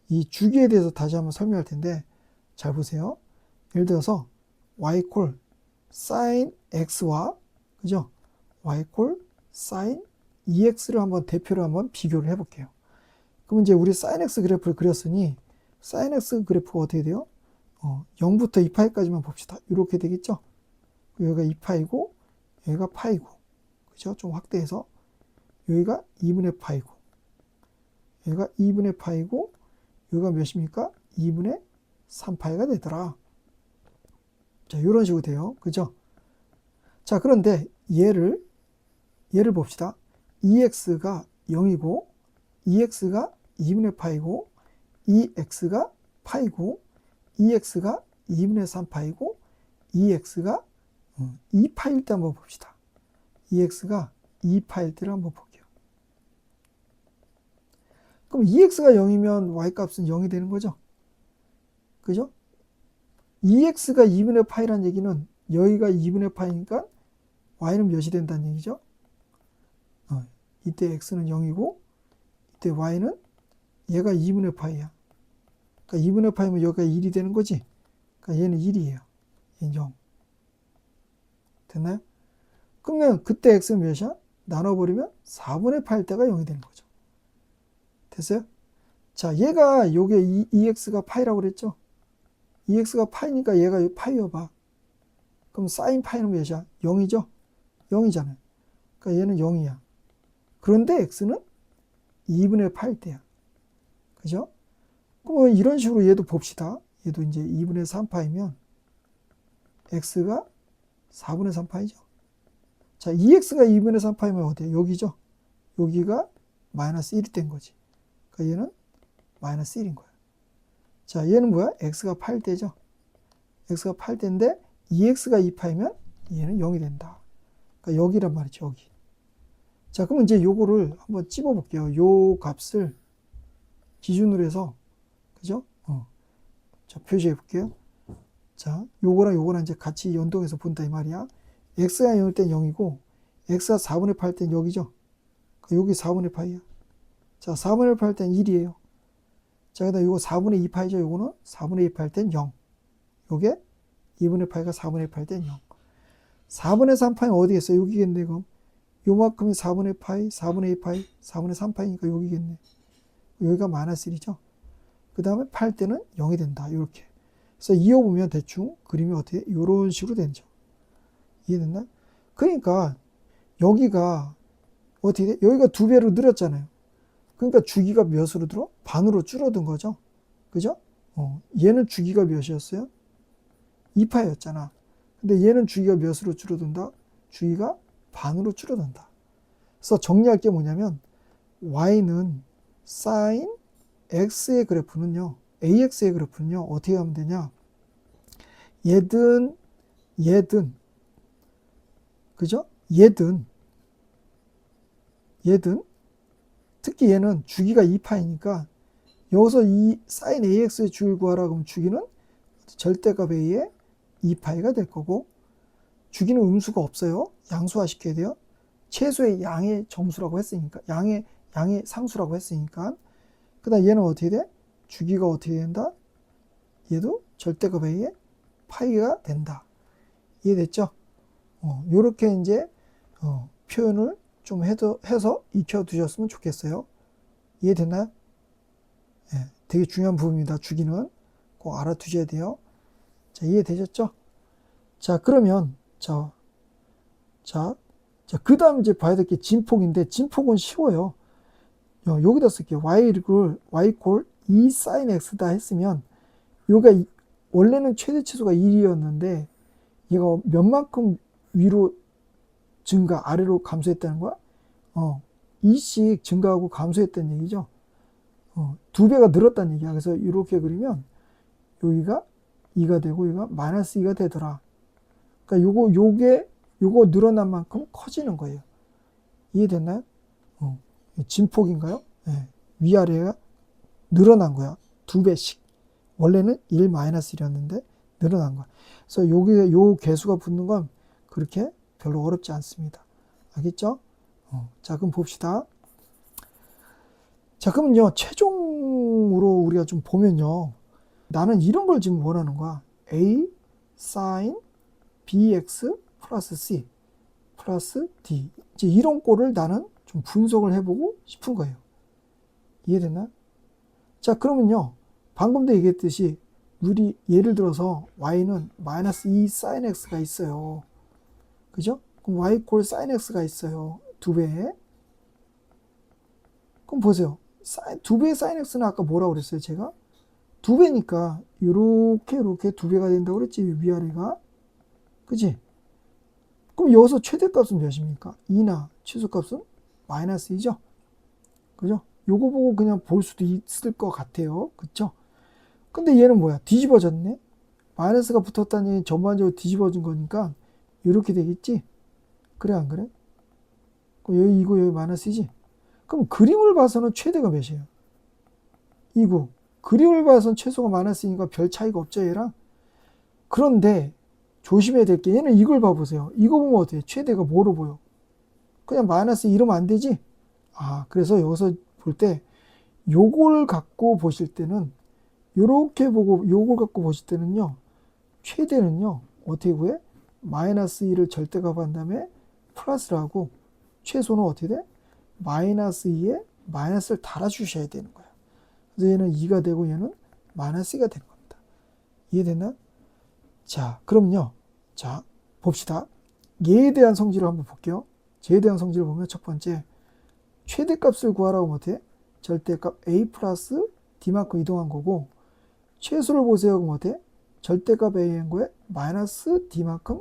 이 주기에 대해서 다시 한번 설명할 텐데, 잘 보세요. 예를 들어서 y 콜 sin x와 그죠? y 콜 sin 2x를 한번 대표로 한번 비교를 해볼게요. 그럼 이제 우리 sin x 그래프를 그렸으니 sin x 그래프가 어떻게 돼요? 0부터 2파이까지만 봅시다. 이렇게 되겠죠? 여기가 2파이고 여기가 파이고 그죠? 좀 확대해서 여기가 2분의 파이고 여기가 2분의 파이고 여기가 몇입니까? 2분의 3파이가 되더라. 자, 이런 식으로 돼요. 그죠? 자, 그런데 얘를 봅시다. 2x가 0이고 2x가 2분의 파이고 2x가 파이고 2x가 2분의 3파이고 2x가 2파일 때 한번 봅시다. 2x가 2파일 때를 한번 볼게요. 그럼 2x가 0이면 y값은 0이 되는 거죠. 그죠? 2x가 2분의 파이란 얘기는 여기가 2분의 파이니까 y는 몇이 된다는 얘기죠. 이때 x는 0이고 이때 y는 얘가 2분의 파이야. 그러니까 2분의 파이면 여기가 1이 되는 거지. 그러니까 얘는 1이에요. 얘는 0. 됐나요? 그러면 그때 x는 몇이야? 나눠버리면 4분의 8 때가 0이 되는 거죠. 됐어요? 자, 얘가 요게 2x가 파이라고 그랬죠? 2x가 파이니까 얘가 파이여봐. 그럼 사인 파이는 몇이야? 0이죠? 0이잖아요. 그러니까 얘는 0이야. 그런데 x는 2분의 8 때야. 그죠? 그럼 이런 식으로 얘도 봅시다. 얘도 이제 2분의 3파이면 x가 4분의 3파이죠. 자, 2x가 2분의 3파이면 어디야? 여기죠? 여기가 마이너스 1이 된 거지. 그러니까 얘는 마이너스 1인 거야. 자, 얘는 뭐야? x가 8대죠. x가 8대인데 2x가 2파이면 얘는 0이 된다. 그러니까 여기란 말이죠. 여기. 자, 그럼 이제 요거를 한번 찝어 볼게요. 요 값을 기준으로 해서, 그죠? 자, 표시해 볼게요. 자, 요거랑 이제 같이 연동해서 본다 이 말이야. x가 0일 땐 0이고 x가 4분의 8 땐 여기죠. 그러니까 여기 4분의 파이야. 자, 4분의 8 땐 1이에요. 자, 그다음 요거 4분의 2파이죠. 요거는 4분의 2파이 땐 0. 요게 2분의 파이가 4분의 8 땐 0. 4분의 3파이는 어디겠어요? 여기겠네. 그럼 요만큼이 4분의 파이, 4분의 2파이, 4분의 3파이니까 여기겠네. 여기가 마이너스 1이죠. 그 다음에 8 때는 0이 된다. 이렇게. 그래서 이어보면 대충 그림이 어떻게 이런 식으로 되죠. 이해됐나요? 그러니까 여기가 어떻게 돼? 여기가 2배로 늘었잖아요. 그러니까 주기가 몇으로 들어? 반으로 줄어든 거죠. 그죠? 얘는 주기가 몇이었어요? 2파였잖아. 근데 얘는 주기가 몇으로 줄어든다? 주기가 반으로 줄어든다. 그래서 정리할 게 뭐냐면 y는 sin x의 그래프는요, ax의 그래프는요, 어떻게 하면 되냐? 얘든, 그죠? 얘든, 특히 얘는 주기가 2파이니까 여기서 이 sin ax의 주기를 구하라 그러면 주기는 절대값 a의 2파이가 될 거고, 주기는 음수가 없어요. 양수화 시켜야 돼요. 최소의 양의 정수라고 했으니까, 양의 상수라고 했으니까. 그 다음 얘는 어떻게 돼? 주기가 어떻게 된다? 얘도 절대값 a의 파이가 된다. 이해됐죠? 요렇게 이제, 표현을 좀 해서 익혀두셨으면 좋겠어요. 이해됐나요? 예, 되게 중요한 부분입니다. 주기는 꼭 알아두셔야 돼요. 자, 이해되셨죠? 자, 그러면, 그 다음 이제 봐야 될 게 진폭인데, 진폭은 쉬워요. 여기다 쓸게요. y 콜 2 sin x다 했으면, 요가 원래는 최대치수가 1이었는데, 얘가 몇만큼 위로 증가, 아래로 감소했다는 거야? 2씩 증가하고 감소했다는 얘기죠. 2배가 늘었다는 얘기야. 그래서 이렇게 그리면, 여기가 2가 되고, 여기가 마이너스 2가 되더라. 그러니까 요거 늘어난 만큼 커지는 거예요. 이해됐나요? 진폭인가요? 네. 위아래가 늘어난 거야. 2배씩. 원래는 1-1이었는데 늘어난 거야. 그래서 요 개수가 붙는 건 그렇게 별로 어렵지 않습니다. 알겠죠? 자, 그럼 봅시다. 자, 그러면요, 최종으로 우리가 좀 보면요, 나는 이런 걸 지금 원하는 거야. A sin bx 플러스 c 플러스 d. 이제 이런 꼴을 나는 좀 분석을 해보고 싶은 거예요. 이해됐나요? 자, 그러면요, 방금도 얘기했듯이 우리 예를 들어서 y는 마이너스 2 sin x가 있어요. 그죠? 그럼 y 콜 sin x가 있어요. 2배. 그럼 보세요. 2배의 sin x는 아까 뭐라고 그랬어요, 제가? 2배니까 이렇게 2배가 된다고 그랬지, 위아래가. 그지? 그럼 여기서 최대값은 몇입니까? 2나 최소값은 마이너스 2죠? 그죠? 요거 보고 그냥 볼 수도 있을 것 같아요. 그쵸? 근데 얘는 뭐야? 뒤집어졌네? 마이너스가 붙었다는 얘기는 전반적으로 뒤집어진 거니까 이렇게 되겠지? 그래, 안 그래? 그럼 여기 이거 여기 마이너스이지? 그럼 그림을 봐서는 최대가 몇이에요? 2구. 그림을 봐선 최소가 마이너스이니까 별 차이가 없죠, 얘랑. 그런데 조심해야 될 게 얘는 이걸 봐보세요. 이거 보면 어때요? 최대가 뭐로 보여? 그냥 마이너스 이러면 안 되지? 그래서 여기서 볼 때 요걸 갖고 보실 때는 요렇게 보고 요걸 갖고 보실 때는요. 최대는요. 어떻게 구해? 마이너스 2를 절대값 한 다음에 플러스를 하고 최소는 어떻게 돼? 마이너스 2에 마이너스를 달아주셔야 되는 거야. 그래서 얘는 2가 되고 얘는 마이너스 2가 되는 겁니다. 이해됐나? 자, 그럼요. 자, 봅시다. 얘에 대한 성질을 한번 볼게요. 쟤에 대한 성질을 보면 첫 번째, 최대값을 구하라고 하면 어때? 절대값 a 플러스 d만큼 이동한 거고, 최소를 보세요. 그럼 어때? 절대값 a인 거에 마이너스 d만큼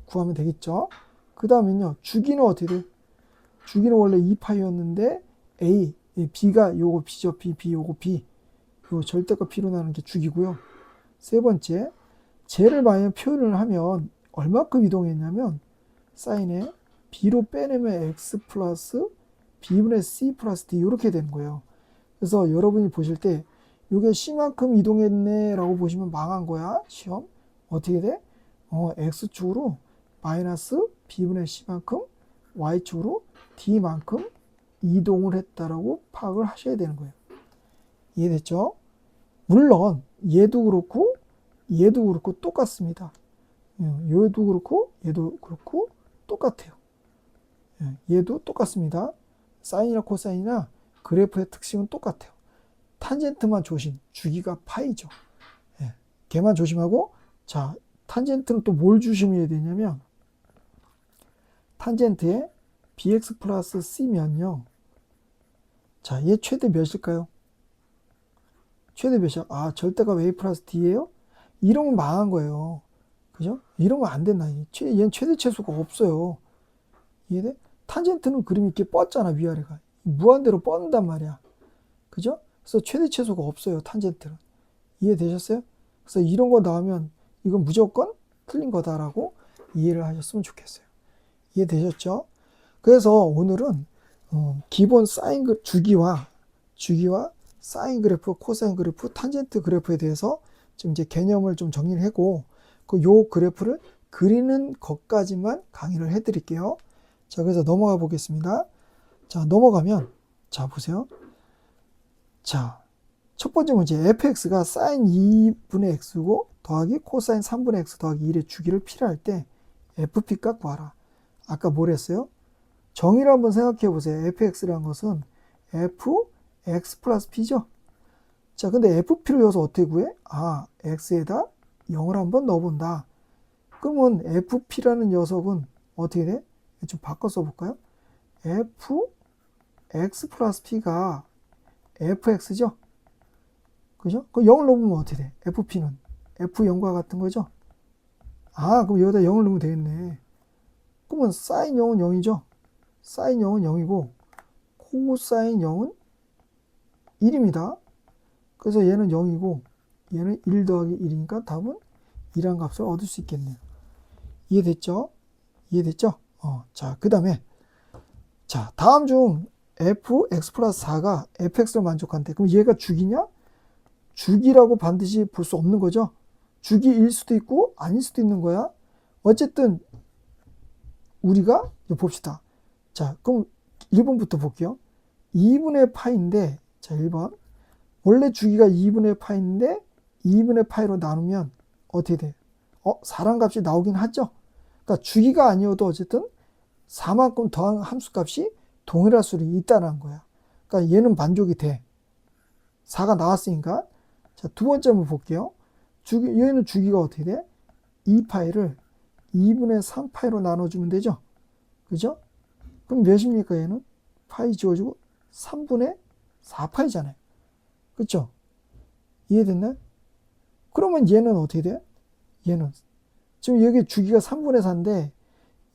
구하면 되겠죠. 그 다음엔요. 주기는 어떻게 돼? 주기는 원래 2파이였는데 a, b가 요거 b죠. b 요거 b. 요 절대값 b로 나는 게 주기고요. 세 번째, 쟤를 만약 표현을 하면 얼마큼 이동했냐면 사인에 b로 빼내면 x 플러스 b분의 c 플러스 d 이렇게 되는 거예요. 그래서 여러분이 보실 때 이게 c만큼 이동했네 라고 보시면 망한 거야. 시험 어떻게 돼? x축으로 마이너스 b분의 c만큼 y축으로 d만큼 이동을 했다라고 파악을 하셔야 되는 거예요. 이해됐죠? 물론 얘도 그렇고 얘도 그렇고 똑같습니다. 얘도 그렇고 똑같아요. 얘도 똑같습니다. 사인이나 코사인이나 그래프의 특징은 똑같아요. 탄젠트만 조심, 주기가 파이죠. 걔만 조심하고, 자, 탄젠트는 또 뭘 조심해야 되냐면, 탄젠트에 bx 플러스 c면요. 자, 얘 최대 몇일까요? 최대 몇이야? 절대값 a 플러스 d예요? 이러면 망한 거예요. 그죠? 이러면 안 된다. 얘는 최대 최소가 없어요. 이해돼? 탄젠트는 그림이 이렇게 뻗잖아, 위아래가. 무한대로 뻗는단 말이야. 그죠? 그래서 최대 최소가 없어요, 탄젠트는. 이해되셨어요? 그래서 이런 거 나오면 이건 무조건 틀린 거다라고 이해를 하셨으면 좋겠어요. 이해되셨죠? 그래서 오늘은 기본 사인 주기와 사인 그래프, 코사인 그래프, 탄젠트 그래프에 대해서 좀 이제 개념을 좀 정리를 하고 요 그래프를 그리는 것까지만 강의를 해드릴게요. 자, 그래서 넘어가 보겠습니다. 자, 넘어가면 자, 보세요. 자, 첫 번째 문제 fx가 sin 2분의 x고 더하기 코사인 3분의 x 더하기 1의 주기를 필요할 때 fp 값 구하라. 아까 뭘 했어요? 정의를 한번 생각해 보세요. fx라는 것은 fx 플러스 p죠. 자, 근데 fp를 여기서 어떻게 구해? x에다 0을 한번 넣어본다. 그러면 fp라는 녀석은 어떻게 돼? 좀 바꿔 써볼까요? fx 플러스 p가 fx죠? 그죠? 그 0을 넣으면 어떻게 돼? fp는 f0과 같은 거죠? 그럼 여기다 0을 넣으면 되겠네. 그러면 sin 0은 0이죠? sin 0은 0이고 코사인 0은 1입니다. 그래서 얘는 0이고 얘는 1 더하기 1이니까 답은 2라는 값을 얻을 수 있겠네요. 이해됐죠? 이해됐죠? 자, 그 다음에 자, 다음 중 fx 플러스 4가 fx를 만족한대. 그럼 얘가 주기냐? 주기라고 반드시 볼 수 없는 거죠. 주기일 수도 있고 아닐 수도 있는 거야. 어쨌든 우리가 봅시다. 자, 그럼 1번부터 볼게요. 2분의 파인데 자, 1번 원래 주기가 2분의 파인데 2분의 파이로 나누면 어떻게 돼? 4란 값이 나오긴 하죠. 그러니까 주기가 아니어도 어쨌든 4만큼 더한 함수값이 동일할 수는 있다는 거야. 그러니까 얘는 만족이 돼. 4가 나왔으니까. 자, 두 번째 한번 볼게요. 얘는 주기가 어떻게 돼? 2파이를 2분의 3파이로 나눠주면 되죠. 그죠? 그럼 몇입니까, 얘는? 파이 지워주고 3분의 4파이잖아요. 그쵸? 이해됐나요? 그러면 얘는 어떻게 돼? 얘는 지금 여기 주기가 3분의 4인데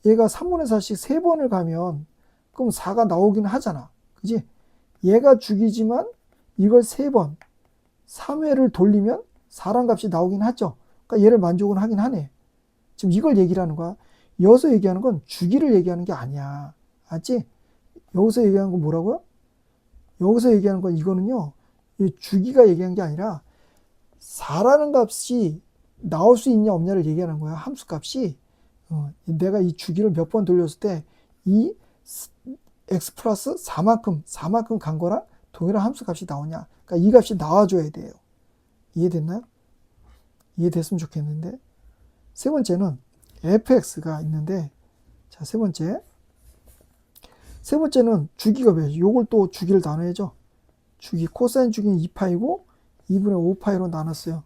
얘가 3분의 4씩 3번을 가면 그럼 4가 나오긴 하잖아. 그지? 얘가 주기지만 이걸 3번 3회를 돌리면 4란 값이 나오긴 하죠. 그러니까 얘를 만족은 하긴 하네. 지금 이걸 얘기를 하는 거야. 여기서 얘기하는 건 주기를 얘기하는 게 아니야. 알지? 여기서 얘기하는 건 뭐라고요? 여기서 얘기하는 건 이거는요. 이 주기가 얘기한 게 아니라 4라는 값이 나올 수 있냐 없냐를 얘기하는 거야. 함수 값이. 내가 이 주기를 몇 번 돌렸을 때 이 x 플러스 4만큼 간 거랑 동일한 함수 값이 나오냐. 그러니까 이 값이 나와줘야 돼요. 이해됐나요? 이해됐으면 좋겠는데. 세 번째는 fx가 있는데, 자, 세 번째는 주기가 몇이죠? 요걸 또 주기를 나눠야죠. 주기, 코사인 주기는 2파이고 2분의 5파이로 나눴어요.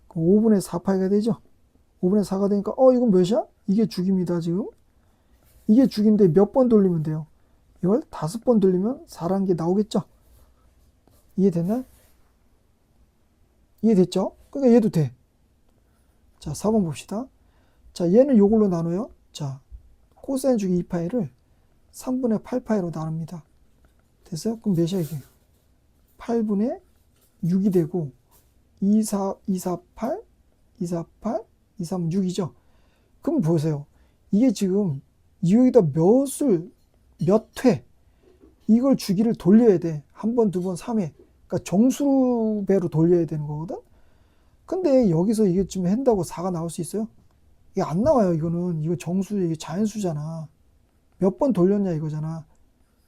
그럼 5분의 4파이가 되죠. 5분의 4가 되니까 이건 몇이야? 이게 주기입니다. 지금 이게 주기인데 몇 번 돌리면 돼요? 이걸 5번 돌리면 4라는 게 나오겠죠. 이해됐나요? 이해됐죠? 그러니까 얘도 돼. 자, 4번 봅시다. 자, 얘는 요걸로 나눠요. 자, 코사인 주기 2파이를 3분의 8파이로 나눕니다. 됐어요? 그럼 몇이야 이게? 8분의 6이 되고 2, 4, 8, 2, 4, 8, 2, 3, 6이죠. 그럼 보세요. 이게 지금 여기다 몇 회 이걸 주기를 돌려야 돼. 한 번, 두 번, 3회. 그러니까 정수배로 돌려야 되는 거거든. 근데 여기서 이게 좀 한다고 4가 나올 수 있어요? 이게 안 나와요. 이거 정수, 이게 자연수잖아. 몇 번 돌렸냐 이거잖아.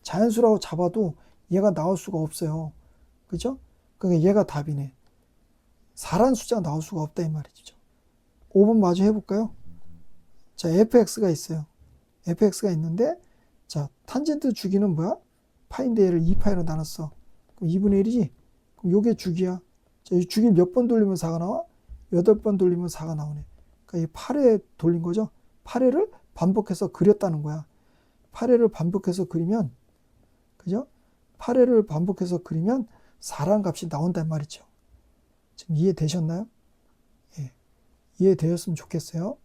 자연수라고 잡아도 얘가 나올 수가 없어요. 그죠? 그러니까 얘가 답이네. 4란 숫자가 나올 수가 없다 이 말이죠. 5번 마저 해볼까요? 자, fx가 있어요. fx가 있는데, 자, 탄젠트 주기는 뭐야? 파인데 얘를 2파이로 나눴어. 그럼 2분의 1이지? 그럼 요게 주기야. 자, 이 주기를 몇 번 돌리면 4가 나와? 8번 돌리면 4가 나오네. 그러니까 이 8회 돌린 거죠? 8회를 반복해서 그렸다는 거야. 8회를 반복해서 그리면, 그죠? 8회를 반복해서 그리면 4라는 값이 나온단 말이죠. 지금 이해되셨나요? 예. 이해되었으면 좋겠어요.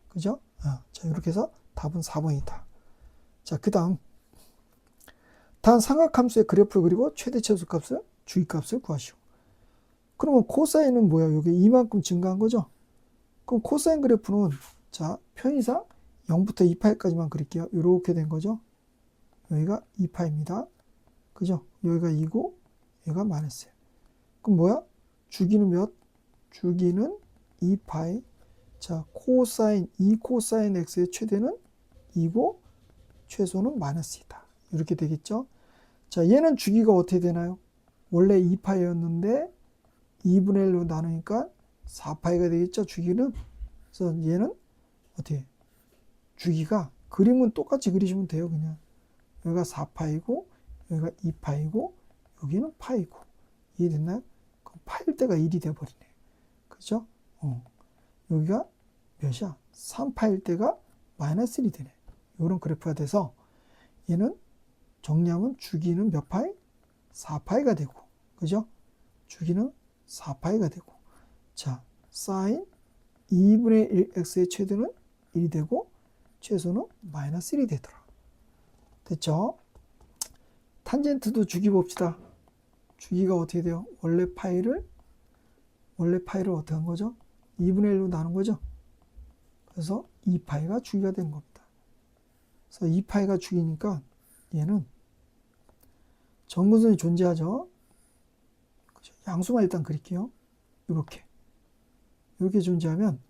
그죠? 자, 이렇게 해서 답은 4번이다. 자, 그 다음. 단 삼각함수의 그래프를 그리고 최대 최소값을, 주기값을 구하시오. 그러면 코사인은 뭐야? 여기 이만큼 증가한 거죠? 그럼 코사인 그래프는, 자, 편의상 0부터 2파이까지만 그릴게요. 이렇게 된 거죠? 여기가 2파입니다. 그죠? 여기가 2고, 여기가 마이너스예요. 그럼 뭐야? 주기는 몇? 주기는 2파이. 자, 코사인, 2코사인 x의 최대는 2고, 최소는 마이너스이다. 이렇게 되겠죠? 자, 얘는 주기가 어떻게 되나요? 원래 2파이였는데 2분의 1로 나누니까 4파이가 되겠죠? 주기는. 그래서 얘는 어떻게? 주기가 그림은 똑같이 그리시면 돼요. 그냥 여기가 4파이고 여기가 2파이고 여기는 파이고. 이해됐나요? 그럼 파일 때가 1이 돼버리네. 그죠? 여기가 몇이야? 3파일 때가 마이너스 1이 되네. 이런 그래프가 돼서 얘는 정리하면 주기는 몇 파이? 4파이가 되고, 그죠? 주기는 4파이가 되고, 자, 사인 2분의 1x의 최대는 1이 되고, 최소는 마이너스 1이 되더라. 됐죠? 탄젠트도 주기 봅시다. 주기가 어떻게 돼요? 원래 파이를 어떻게 한 거죠? 2분의 1로 나눈 거죠? 그래서 2파이가 주기가 되는 겁니다. 그래서 2파이가 주기니까 얘는 정근선이 존재하죠. 양수만 일단 그릴게요. 이렇게 존재하면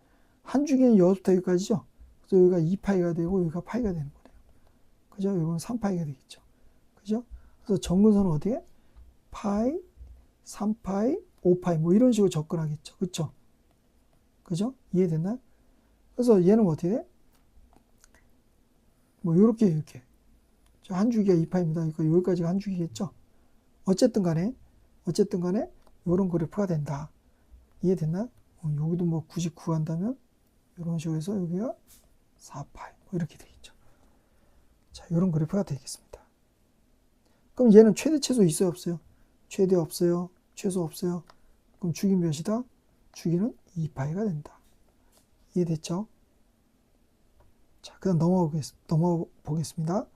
한 주기는 여기부터 여기까지죠. 그래서 여기가 2파이가 되고 여기가 파이가 되는 거예요. 그죠? 이건 3파이가 되겠죠. 그죠? 그래서 정근선은 어디에? 파이, 3파이, 5파이 뭐 이런 식으로 접근하겠죠. 그쵸? 그죠? 이해됐나요? 그래서 얘는 어떻게 돼? 뭐 이렇게 한 주기가 2파입니다. 그러니까 여기까지가 한 주기겠죠. 어쨌든 간에 이런 그래프가 된다. 이해됐나요? 여기도 뭐 굳이 구한다면 이런 식으로 해서 여기가 4파이 뭐 이렇게 되겠죠. 자, 이런 그래프가 되겠습니다. 그럼 얘는 최대 최소 있어요 없어요? 최대 없어요. 최소 없어요. 그럼 주기 몇이다? 주기는 2파이가 된다. 이해됐죠? 자, 그다음 넘어가 보겠습니다.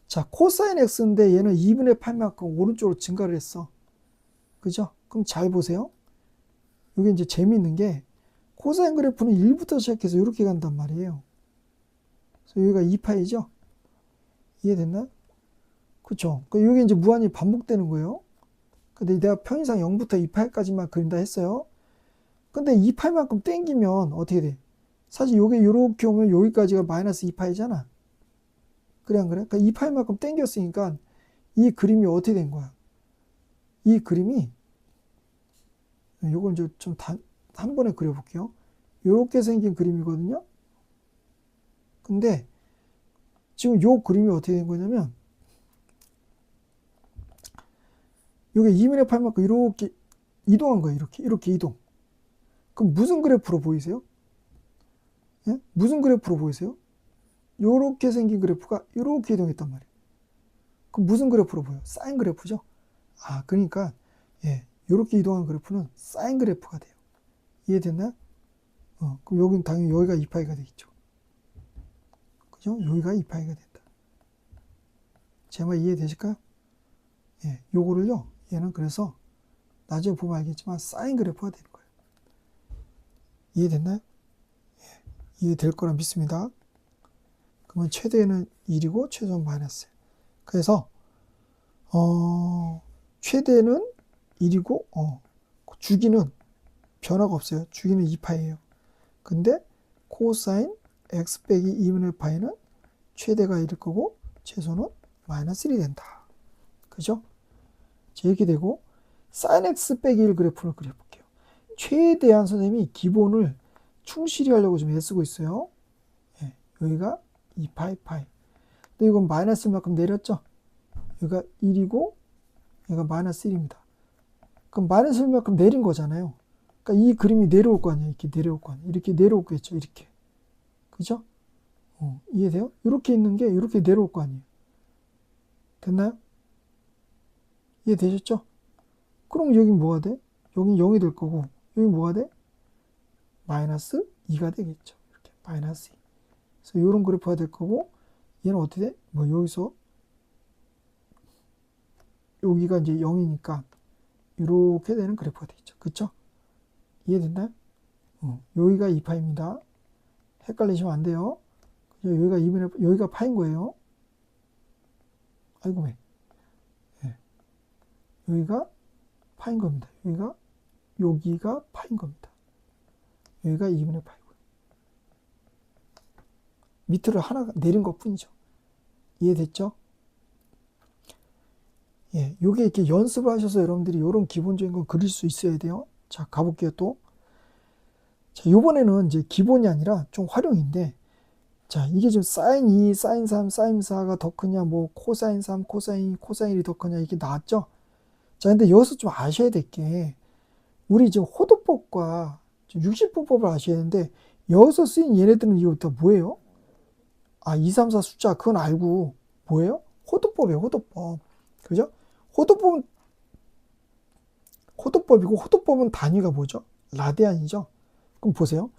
자, 코사인 x인데 얘는 2분의 8만큼 오른쪽으로 증가를 했어. 그죠? 그럼 잘 보세요. 여기 이제 재미있는 게 코사인 그래프는 1부터 시작해서 이렇게 간단 말이에요. 그래서 여기가 2파이죠? 이해됐나요? 그쵸? 여기 이제 무한히 반복되는 거예요. 근데 내가 편의상 0부터 2파이까지만 그린다 했어요. 근데 2파이만큼 땡기면 어떻게 돼? 사실 요게 요렇게 오면 여기까지가 마이너스 2파이잖아. 그래 안 그래? 그러니까 2파이만큼 땡겼으니까 이 그림이 어떻게 된 거야? 이 그림이 요걸 이제 좀 한 번에 그려볼게요. 요렇게 생긴 그림이거든요. 근데 지금 요 그림이 어떻게 된 거냐면 요게 2분의 8만큼 이렇게 이동한 거예요. 이렇게 이동. 그럼 무슨 그래프로 보이세요? 예? 무슨 그래프로 보이세요? 요렇게 생긴 그래프가 요렇게 이동했단 말이에요. 그럼 무슨 그래프로 보여요? 사인 그래프죠? 아, 그러니까 예, 요렇게 이동한 그래프는 사인 그래프가 돼요. 이해됐나요? 그럼 여긴 당연히 여기가 2파이가 되겠죠. 그죠? 여기가 2파이가 된다. 제 말 이해되실까요? 예, 요거를요, 얘는 그래서 나중에 보면 알겠지만 사인 그래프가 되는 거예요. 이해됐나요? 예, 이해될 거라 믿습니다. 그러면 최대는 1이고 최소는 마이너스. 그래서 최대는 1이고 주기는 변화가 없어요. 주기는 2파이예요. 근데 코사인 x 빼기 2분의 파이는 최대가 1일 거고 최소는 마이너스 1이 된다. 그죠? 자, 이렇게 되고 사인 x 빼기 1 그래프를 그려볼게요. 최대한 선생님이 기본을 충실히 하려고 좀 애쓰고 있어요. 예, 여기가 2파이 파이. 근데 이건 마이너스 1만큼 내렸죠? 여기가 1이고 얘가 마이너스 1입니다. 그럼 마이너스 1만큼 내린 거잖아요. 그러니까 이 그림이 내려올 거 아니에요. 이렇게 내려올 거 아니에요. 이렇게 내려오겠죠. 이렇게. 그죠? 이해돼요? 이렇게 있는 게 이렇게 내려올 거 아니에요. 됐나요? 이해되셨죠? 그럼 여긴 뭐가 돼? 여긴 0이 될 거고 여긴 뭐가 돼? 마이너스 2가 되겠죠. 이렇게 마이너스 2. 그래서 이런 그래프가 될 거고 얘는 어떻게 돼? 뭐 여기서 여기가 이제 0이니까 이렇게 되는 그래프가 되겠죠. 그쵸? 이해됐나요? 여기가 2파입니다. 헷갈리시면 안 돼요. 여기가 2분의 여기가 파인 거예요. 아이고 왜? 네. 여기가 파인 겁니다. 여기가 파인 겁니다. 여기가 2분의 파이고요. 밑으로 하나 내린 것 뿐이죠. 이해됐죠? 예, 요게 이렇게 연습을 하셔서 여러분들이 이런 기본적인 거 그릴 수 있어야 돼요. 자, 가볼게요, 또. 자, 요번에는 이제 기본이 아니라 좀 활용인데, 자, 이게 지금 사인 2, 사인 3, 사인 4가 더 크냐, 뭐, 코사인 3, 코사인 2, 코사인 1이 더 크냐, 이게 나왔죠? 자, 근데 여기서 좀 아셔야 될 게, 우리 지금 호도법과 육식분법을 아셔야 되는데, 여기서 쓰인 얘네들은 이거 다 뭐예요? 아, 2, 3, 4 숫자, 그건 알고, 뭐예요? 호도법이에요, 호도법. 그죠? 호도법은, 호도법이고, 호도법은 단위가 뭐죠? 라디안이죠? 그럼 보세요.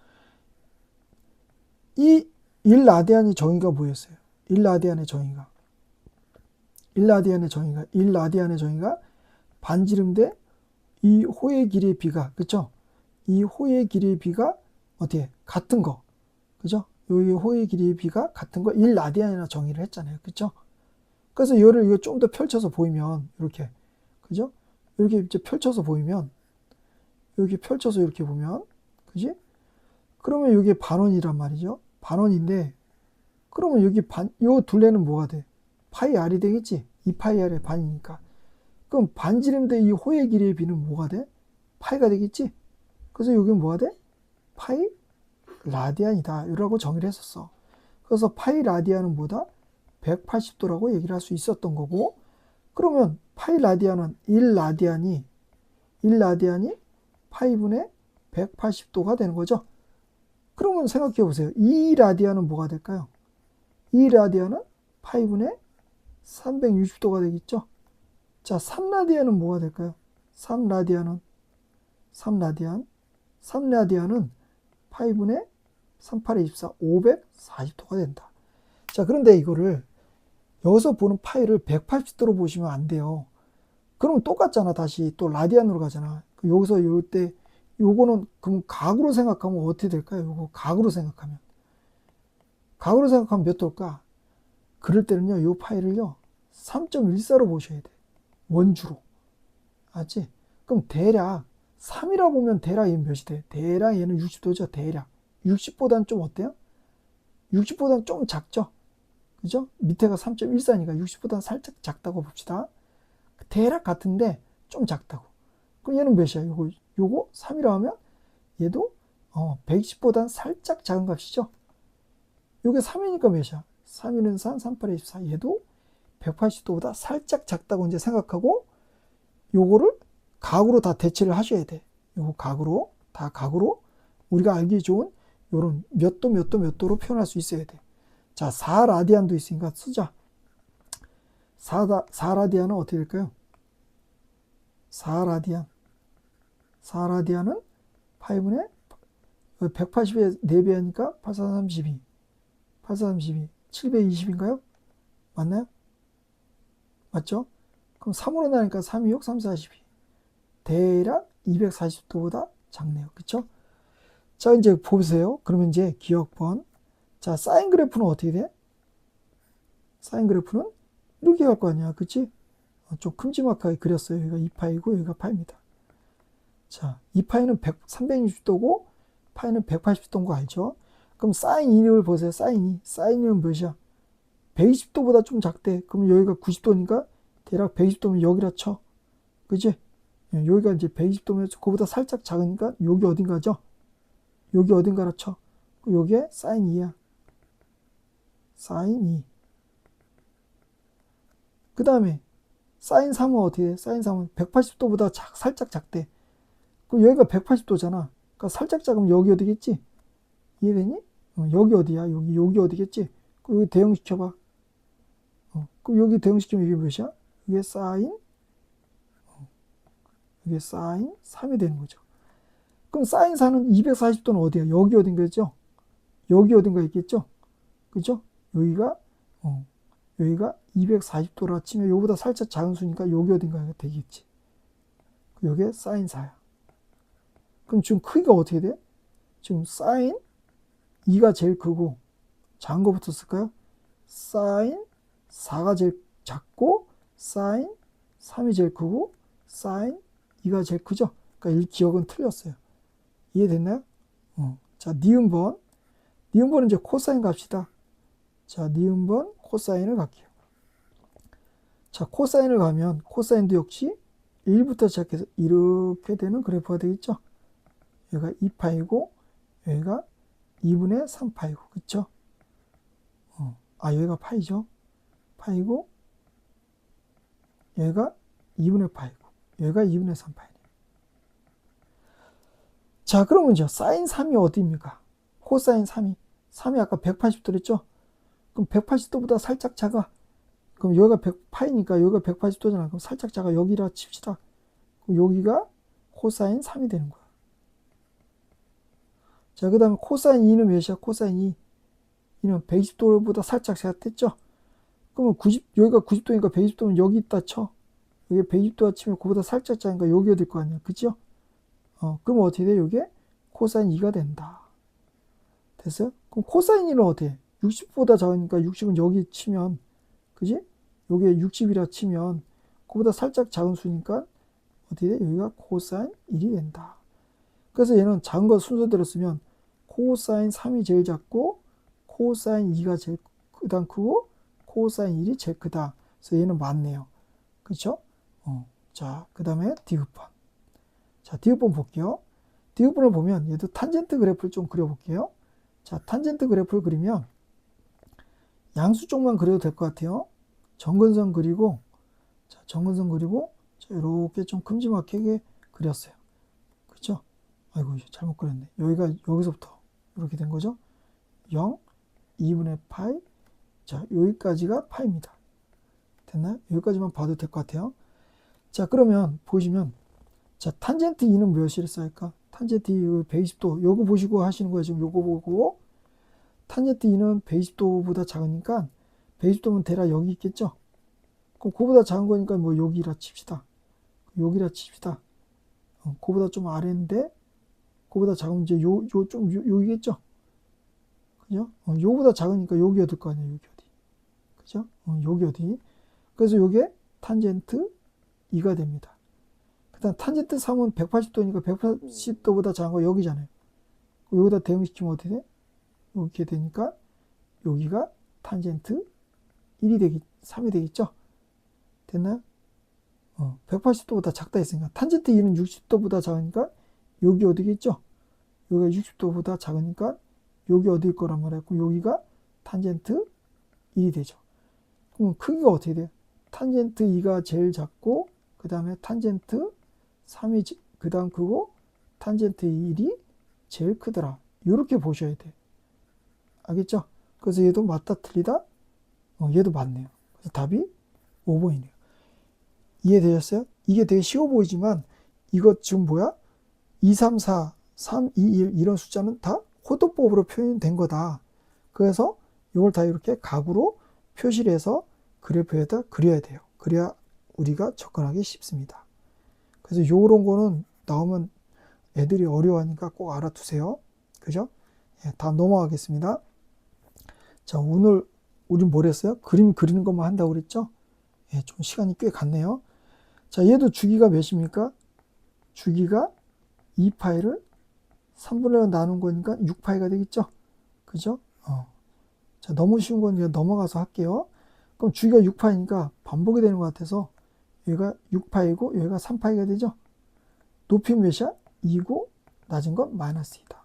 이 1라디안의 정의가 뭐였어요? 1라디안의 정의가. 1라디안의 정의가 반지름 대 이 호의 길이의 비가, 그쵸? 이 호의 길이의 비가 어떻게? 같은 거. 그죠? 이 호의 길이의 비가 같은 거 1라디안이나 정의를 했잖아요. 그쵸? 그래서 이거 좀 더 펼쳐서 보이면, 이렇게. 그죠? 이렇게 이제 펼쳐서 보이면, 이렇게 펼쳐서 이렇게 보면, 그지? 그러면 이게 반원이란 말이죠. 반원인데, 그러면 여기 요 둘레는 뭐가 돼? 파이 r이 되겠지? 2파이 r의 반이니까. 그럼 반지름 대 이 호의 길이의 비는 뭐가 돼? 파이가 되겠지? 그래서 여기는 뭐가 돼? 파이 라디안이다. 이라고 정의를 했었어. 그래서 파이 라디안은 뭐다? 180도라고 얘기를 할 수 있었던 거고, 그러면 파이 라디안은 1라디안이 파이분의 180도가 되는 거죠. 그러면 생각해 보세요. 2라디안은 뭐가 될까요? 2라디안은 파이분의 360도가 되겠죠. 자, 3라디안은 뭐가 될까요? 3라디안은 파이분의 38에 24, 540도가 된다. 자, 그런데 이거를 여기서 보는 파이를 180도로 보시면 안 돼요. 그럼 똑같잖아. 다시 또 라디안으로 가잖아. 여기서 요때 요거는 그럼 각으로 생각하면 어떻게 될까요? 요거 각으로 생각하면 몇 도일까? 그럴 때는요, 요 파이를요 3.14로 보셔야 돼. 원주로. 알지? 그럼 대략 3이라고 보면 대략 얘는 몇이 돼? 대략 얘는 60도죠. 대략 60보다는 좀 어때요? 60보다는 좀 작죠? 그죠? 밑에가 3.14니까 60보다는 살짝 작다고 봅시다. 대략 같은데 좀 작다고. 그럼 얘는 몇이야? 요거 3이라고 하면 얘도 120보다는 살짝 작은 값이죠? 요게 3이니까 몇이야? 3이는 3, 38에 24. 얘도 180도보다 살짝 작다고 이제 생각하고 요거를 각으로 다 대체를 하셔야 돼. 요거 각으로, 다 각으로 우리가 알기 좋은 요런 몇 도, 몇 도, 몇 도로 표현할 수 있어야 돼. 자, 4라디안도 있으니까 쓰자. 4라디안은 어떻게 될까요? 4라디안. 4라디안은 8분의 180에 4배 하니까 8432. 8432. 720인가요? 맞나요? 맞죠? 그럼 3으로 나니까 326, 342. 대략 240도보다 작네요. 그쵸? 자, 이제 보세요. 그러면 이제 기억번. 자, 사인 그래프는 어떻게 돼? 사인 그래프는 이렇게 갈 거 아니야. 그치? 좀 큼지막하게 그렸어요. 여기가 2파이고 여기가 파입니다. 자, 2파이는 360도고 파이는 180도인 거 알죠? 그럼 사인 2를 보세요. 사인 2. 사인 2는 몇이야? 120도보다 좀 작대. 그럼 여기가 90도니까 대략 120도면 여기라 쳐. 그치? 여기가 이제 120도면 그거보다 살짝 작으니까 여기 어딘가죠? 여기 어딘가라 쳐. 여기에 사인 2야. 사인 2. 그 다음에 사인 3은 어떻게 해? 사인 3은 180도보다 살짝 작대. 그럼 여기가 180도잖아. 그러니까 살짝 작으면 여기 어디겠지? 이해되니? 여기 어디야? 여기 어디겠지? 그럼 여기 대응시켜봐. 그럼 여기 대응시키면 이게 몇이야? 이게 사인, 이게 사인 3이 되는 거죠. 그럼 사인 4는 240도는 어디야? 여기 어딘가죠? 여기 어딘가 있겠죠? 그죠? 여기가 240도라 치면 여기보다 살짝 작은 수니까 여기 어딘가가 되겠지. 여기에 사인 4야. 그럼 지금 크기가 어떻게 돼? 지금 사인 2가 제일 크고 작은 거부터 쓸까요? 사인 4가 제일 작고 사인 3이 제일 크고 사인 2가 제일 크죠? 그러니까 이 기억은 틀렸어요. 이해됐나요? 자, 니은번. 니은번은 이제 코사인 갑시다. 자, 니은번 코사인을 갈게요. 자, 코사인을 가면 코사인도 역시 1부터 시작해서 이렇게 되는 그래프가 되겠죠? 여기가 2파이고 여기가 2분의 3파이고 그쵸? 여기가 파이죠? 파이고 여기가 2분의 파이고 여기가 2분의 3파이네요. 자, 그러면 이제 사인 3이 어디입니까? 코사인 3이 아까 180도랬죠? 그럼 180도보다 살짝 작아. 그럼 여기가 100파이니까 여기가 180도잖아. 그럼 살짝 작아. 여기라 칩시다. 그럼 여기가 코사인 3이 되는 거야. 자, 그 다음에 코사인 2는 몇이야? 코사인 2. 이는 120도보다 살짝 작았댔죠? 그러면 여기가 90도니까 120도면 여기 있다 쳐. 여기 120도가 치면 그보다 살짝 작으니까 여기가 될 거 아니야. 그죠? 그럼 어떻게 돼? 이게 코사인 2가 된다. 됐어요? 그럼 코사인 2는 어떻게 해? 60보다 작으니까 60은 여기 치면, 그지? 여기에 60이라 치면, 그보다 살짝 작은 수니까 어떻게 돼? 여기가 코사인 1이 된다. 그래서 얘는 작은 거 순서대로 쓰면 코사인 3이 제일 작고, 코사인 2가 제일 크고, 코사인 1이 제일 크다. 그래서 얘는 맞네요. 그쵸? 자, 그 다음에 디귿번. 자, 디귿번 볼게요. 디귿번을 보면 얘도 탄젠트 그래프를 좀 그려볼게요. 자, 탄젠트 그래프를 그리면 양수 쪽만 그려도 될 것 같아요. 정근선 그리고, 자, 정근선 그리고, 자, 이렇게 좀 큼지막하게 그렸어요. 그쵸? 아이고, 잘못 그렸네. 여기서부터 이렇게 된 거죠. 0, 2분의 파이. 자, 여기까지가 파입니다. 됐나요? 여기까지만 봐도 될 것 같아요. 자, 그러면 보시면, 자, 탄젠트 2는 몇이를 쌓일까? 탄젠트 2 120도. 요거 보시고 하시는 거예요. 지금 요거 보고. 탄젠트 2는 120도보다 작으니까 120도면 대략 여기 있겠죠? 그럼 그보다 작은 거니까 뭐 여기라 칩시다. 여기라 칩시다. 그보다 좀 아래인데 그보다 작으면 이제 여기겠죠? 그죠? 요보다 작으니까 여기 어딜 거 아니야. 여기 어디. 그죠? 여기 어디. 그래서 요게 탄젠트 2가 됩니다. 그 다음 탄젠트 3은 180도니까 180도보다 작은 거 여기잖아요. 여기다 대응시키면 어떻게 돼? 이렇게 되니까 여기가 탄젠트 3이 되겠죠? 됐나요? 180도보다 작다 했으니까 탄젠트 2는 60도보다 작으니까 여기 어디겠죠? 여기가 60도보다 작으니까 여기 어디일 거란 말이었고 여기가 탄젠트 1이 되죠. 그럼 크기가 어떻게 돼요? 탄젠트 2가 제일 작고 그 다음에 탄젠트 3이 그 다음 크고 탄젠트 1이 제일 크더라. 이렇게 보셔야 돼. 알겠죠? 그래서 얘도 맞다 틀리다? 얘도 맞네요. 그래서 답이 5번이네요. 이해되셨어요? 이게 되게 쉬워 보이지만 이것 지금 뭐야? 2, 3, 4, 3, 2, 1 이런 숫자는 다 호도법으로 표현된 거다. 그래서 이걸 다 이렇게 각으로 표시를 해서 그래프에다 그려야 돼요. 그래야 우리가 접근하기 쉽습니다. 그래서 요런 거는 나오면 애들이 어려워하니까 꼭 알아두세요. 그죠? 예, 다음 넘어가겠습니다. 자, 오늘 우리 뭘 했어요? 그림 그리는 것만 한다고 그랬죠? 예, 좀 시간이 꽤 갔네요. 자, 얘도 주기가 몇입니까? 주기가 2파이를 3분의 1 나눈 거니까 6파이가 되겠죠? 그죠? 자, 너무 쉬운 건 그냥 넘어가서 할게요. 그럼 주기가 6파이니까 반복이 되는 것 같아서 여기가 6파이고 여기가 3파이가 되죠? 높이 몇이야? 2고 낮은 건 마이너스 2다.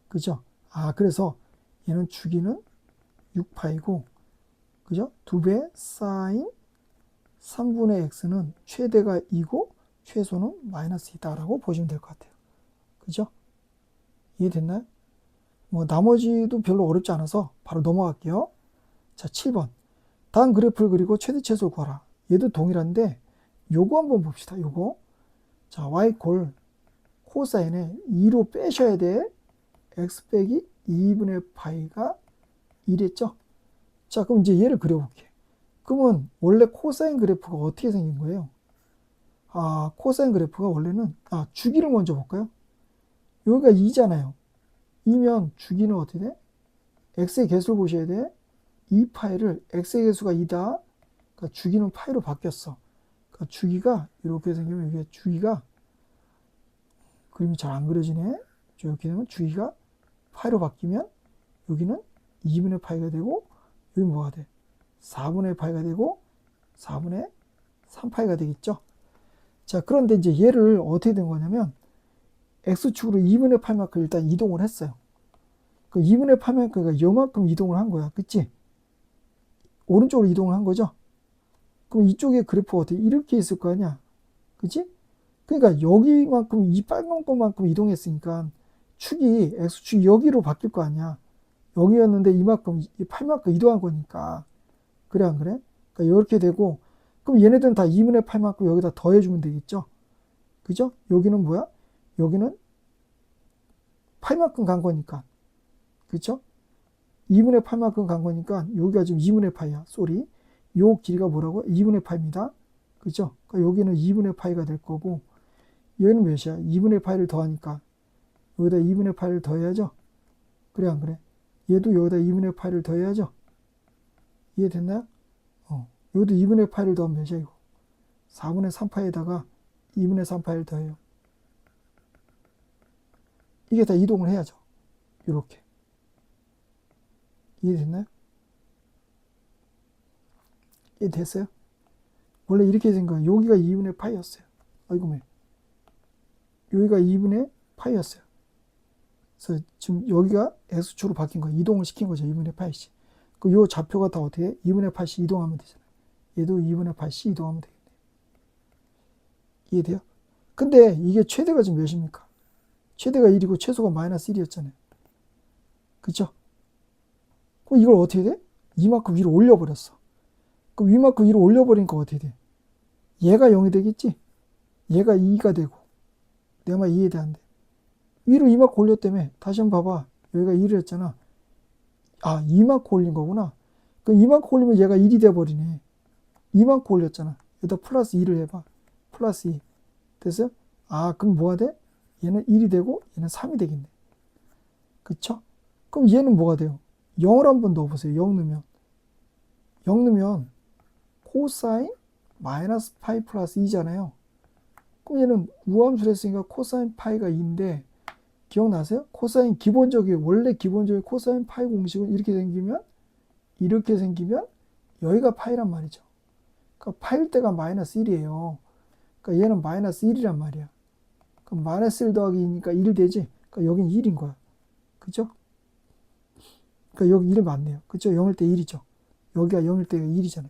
그죠? 그래서 얘는 주기는 6파이고 그죠? 2배 사인 3분의 x는 최대가 2고 최소는 마이너스 2다라고 보시면 될 것 같아요. 그죠? 이해됐나요? 뭐 나머지도 별로 어렵지 않아서 바로 넘어갈게요. 자, 7번. 다음 그래프를 그리고 최대 최소 구하라. 얘도 동일한데 요거 한번 봅시다. 요거. 자, y 콜 코사인에 2로 빼셔야 돼. x 빼기 2분의 파이가 1했죠? 자, 그럼 이제 얘를 그려볼게. 그러면 원래 코사인 그래프가 어떻게 생긴 거예요? 코사인 그래프가 원래는 주기를 먼저 볼까요? 여기가 2잖아요. 2면 주기는 어떻게 돼? x의 개수를 보셔야 돼. 2파이를 x의 개수가 2다. 그러니까 주기는 파이로 바뀌었어. 그러니까 주기가 이렇게 생기면 이게 주기가 그림이 잘 안 그려지네. 이렇게 되면 주기가 파이로 바뀌면 여기는 2분의 파이가 되고 여기 뭐가 돼? 4분의 파이가 되고 4분의 3파이가 되겠죠. 자, 그런데 이제 얘를 어떻게 된 거냐면 x축으로 2분의 파이만큼 일단 이동을 했어요. 그 2분의 파이만큼가 요만큼 이동을 한 거야. 그치? 오른쪽으로 이동을 한 거죠. 그럼 이쪽에 그래프가 어떻게 이렇게 있을 거 아니야. 그치? 그러니까 여기만큼 이 빨간 것만큼 이동했으니까 축이 x축이 여기로 바뀔 거 아니야. 여기였는데 이만큼 8만큼 이동한 거니까. 그래 안 그래? 그러니까 이렇게 되고 그럼 얘네들은 다 2분의 8만큼 여기다 더해주면 되겠죠. 그죠? 여기는 뭐야? 여기는 8만큼 간 거니까. 그쵸? 2분의 8만큼 간 거니까 여기가 지금 2분의 파이야. 쏘리. 요 길이가 뭐라고? 2분의 파입니다. 그죠? 그러니까 여기는 2분의 파이가 될 거고 얘는 몇이야? 2분의 파이를 더하니까 여기다 2분의 파이를 더해야죠. 그래 안 그래? 얘도 여기다 2분의 파이를 더해야죠. 이해됐나요? 여기도 2분의 파이를 더하면 몇이야 이거? 4분의 3파이에다가 2분의 3파이를 더해요. 이게 다 이동을 해야죠. 이렇게. 이해됐나요? 이해됐어요? 원래 이렇게 된 거예요. 여기가 2분의 파이였어요. 아이고 매. 여기가 2분의 파이였어요. 그래서 지금 여기가 x축으로 바뀐 거예요. 이동을 시킨 거죠. 2분의 파이씩. 요 좌표가 다 어떻게 해? 2분의 8씩 이동하면 되잖아요. 얘도 2분의 8씩 이동하면 되겠네요. 이해돼요? 근데 이게 최대가 지금 몇입니까? 최대가 1이고 최소가 마이너스 1이었잖아요. 그쵸? 그럼 이걸 어떻게 돼? 이만큼 위로 올려버렸어. 그럼 이만큼 위로 올려버리니까 어떻게 돼? 얘가 0이 되겠지? 얘가 2가 되고. 내 말 이해돼? 위로 이만큼 올렸다며. 다시 한번 봐봐. 여기가 1을 했잖아. 이만큼 올린 거구나. 그럼 이만큼 올리면 얘가 1이 돼버리네. 이만큼 올렸잖아. 여기다 플러스 2를 해봐. 플러스 2. 됐어요? 그럼 뭐가 돼? 얘는 1이 되고 얘는 3이 되겠네. 그쵸? 그럼 얘는 뭐가 돼요? 0을 한번 넣어보세요. 0 넣으면. 0 넣으면 코사인 마이너스 파이 플러스 2잖아요. 그럼 얘는 우함수를 했으니까 코사인 파이가 2인데 기억나세요? 코사인 원래 기본적인 코사인 파이 공식은 이렇게 생기면 여기가 파이란 말이죠. 그러니까 파일 때가 마이너스 1이에요. 그러니까 얘는 마이너스 1이란 말이야. 그럼 마이너스 1 더하기 2니까 1 되지? 그러니까 여긴 1인 거야. 그죠? 그러니까 여기 1이 맞네요. 그죠? 0일 때 1이죠. 여기가 0일 때가 1이잖아요.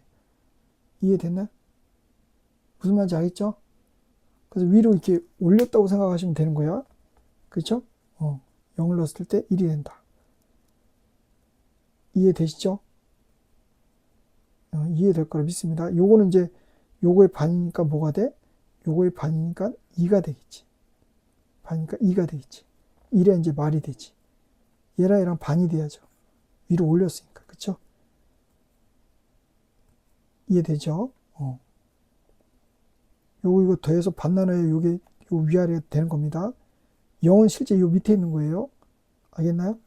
이해됐나요? 무슨 말인지 알겠죠? 그래서 위로 이렇게 올렸다고 생각하시면 되는 거야. 그렇죠? 0을 넣었을 때 1이 된다. 이해되시죠? 이해될 거라 믿습니다. 요거는 이제 요거의 반이니까 뭐가 돼? 요거의 반이니까 2가 되겠지. 반이니까 2가 되겠지. 이래야 이제 말이 되지. 얘랑 반이 돼야죠. 위로 올렸으니까. 그쵸? 이해되죠? 요거 이거 더해서 반 나눠야 요게 요 위아래가 되는 겁니다. 0은 실제 요 밑에 있는 거예요. 알겠나요?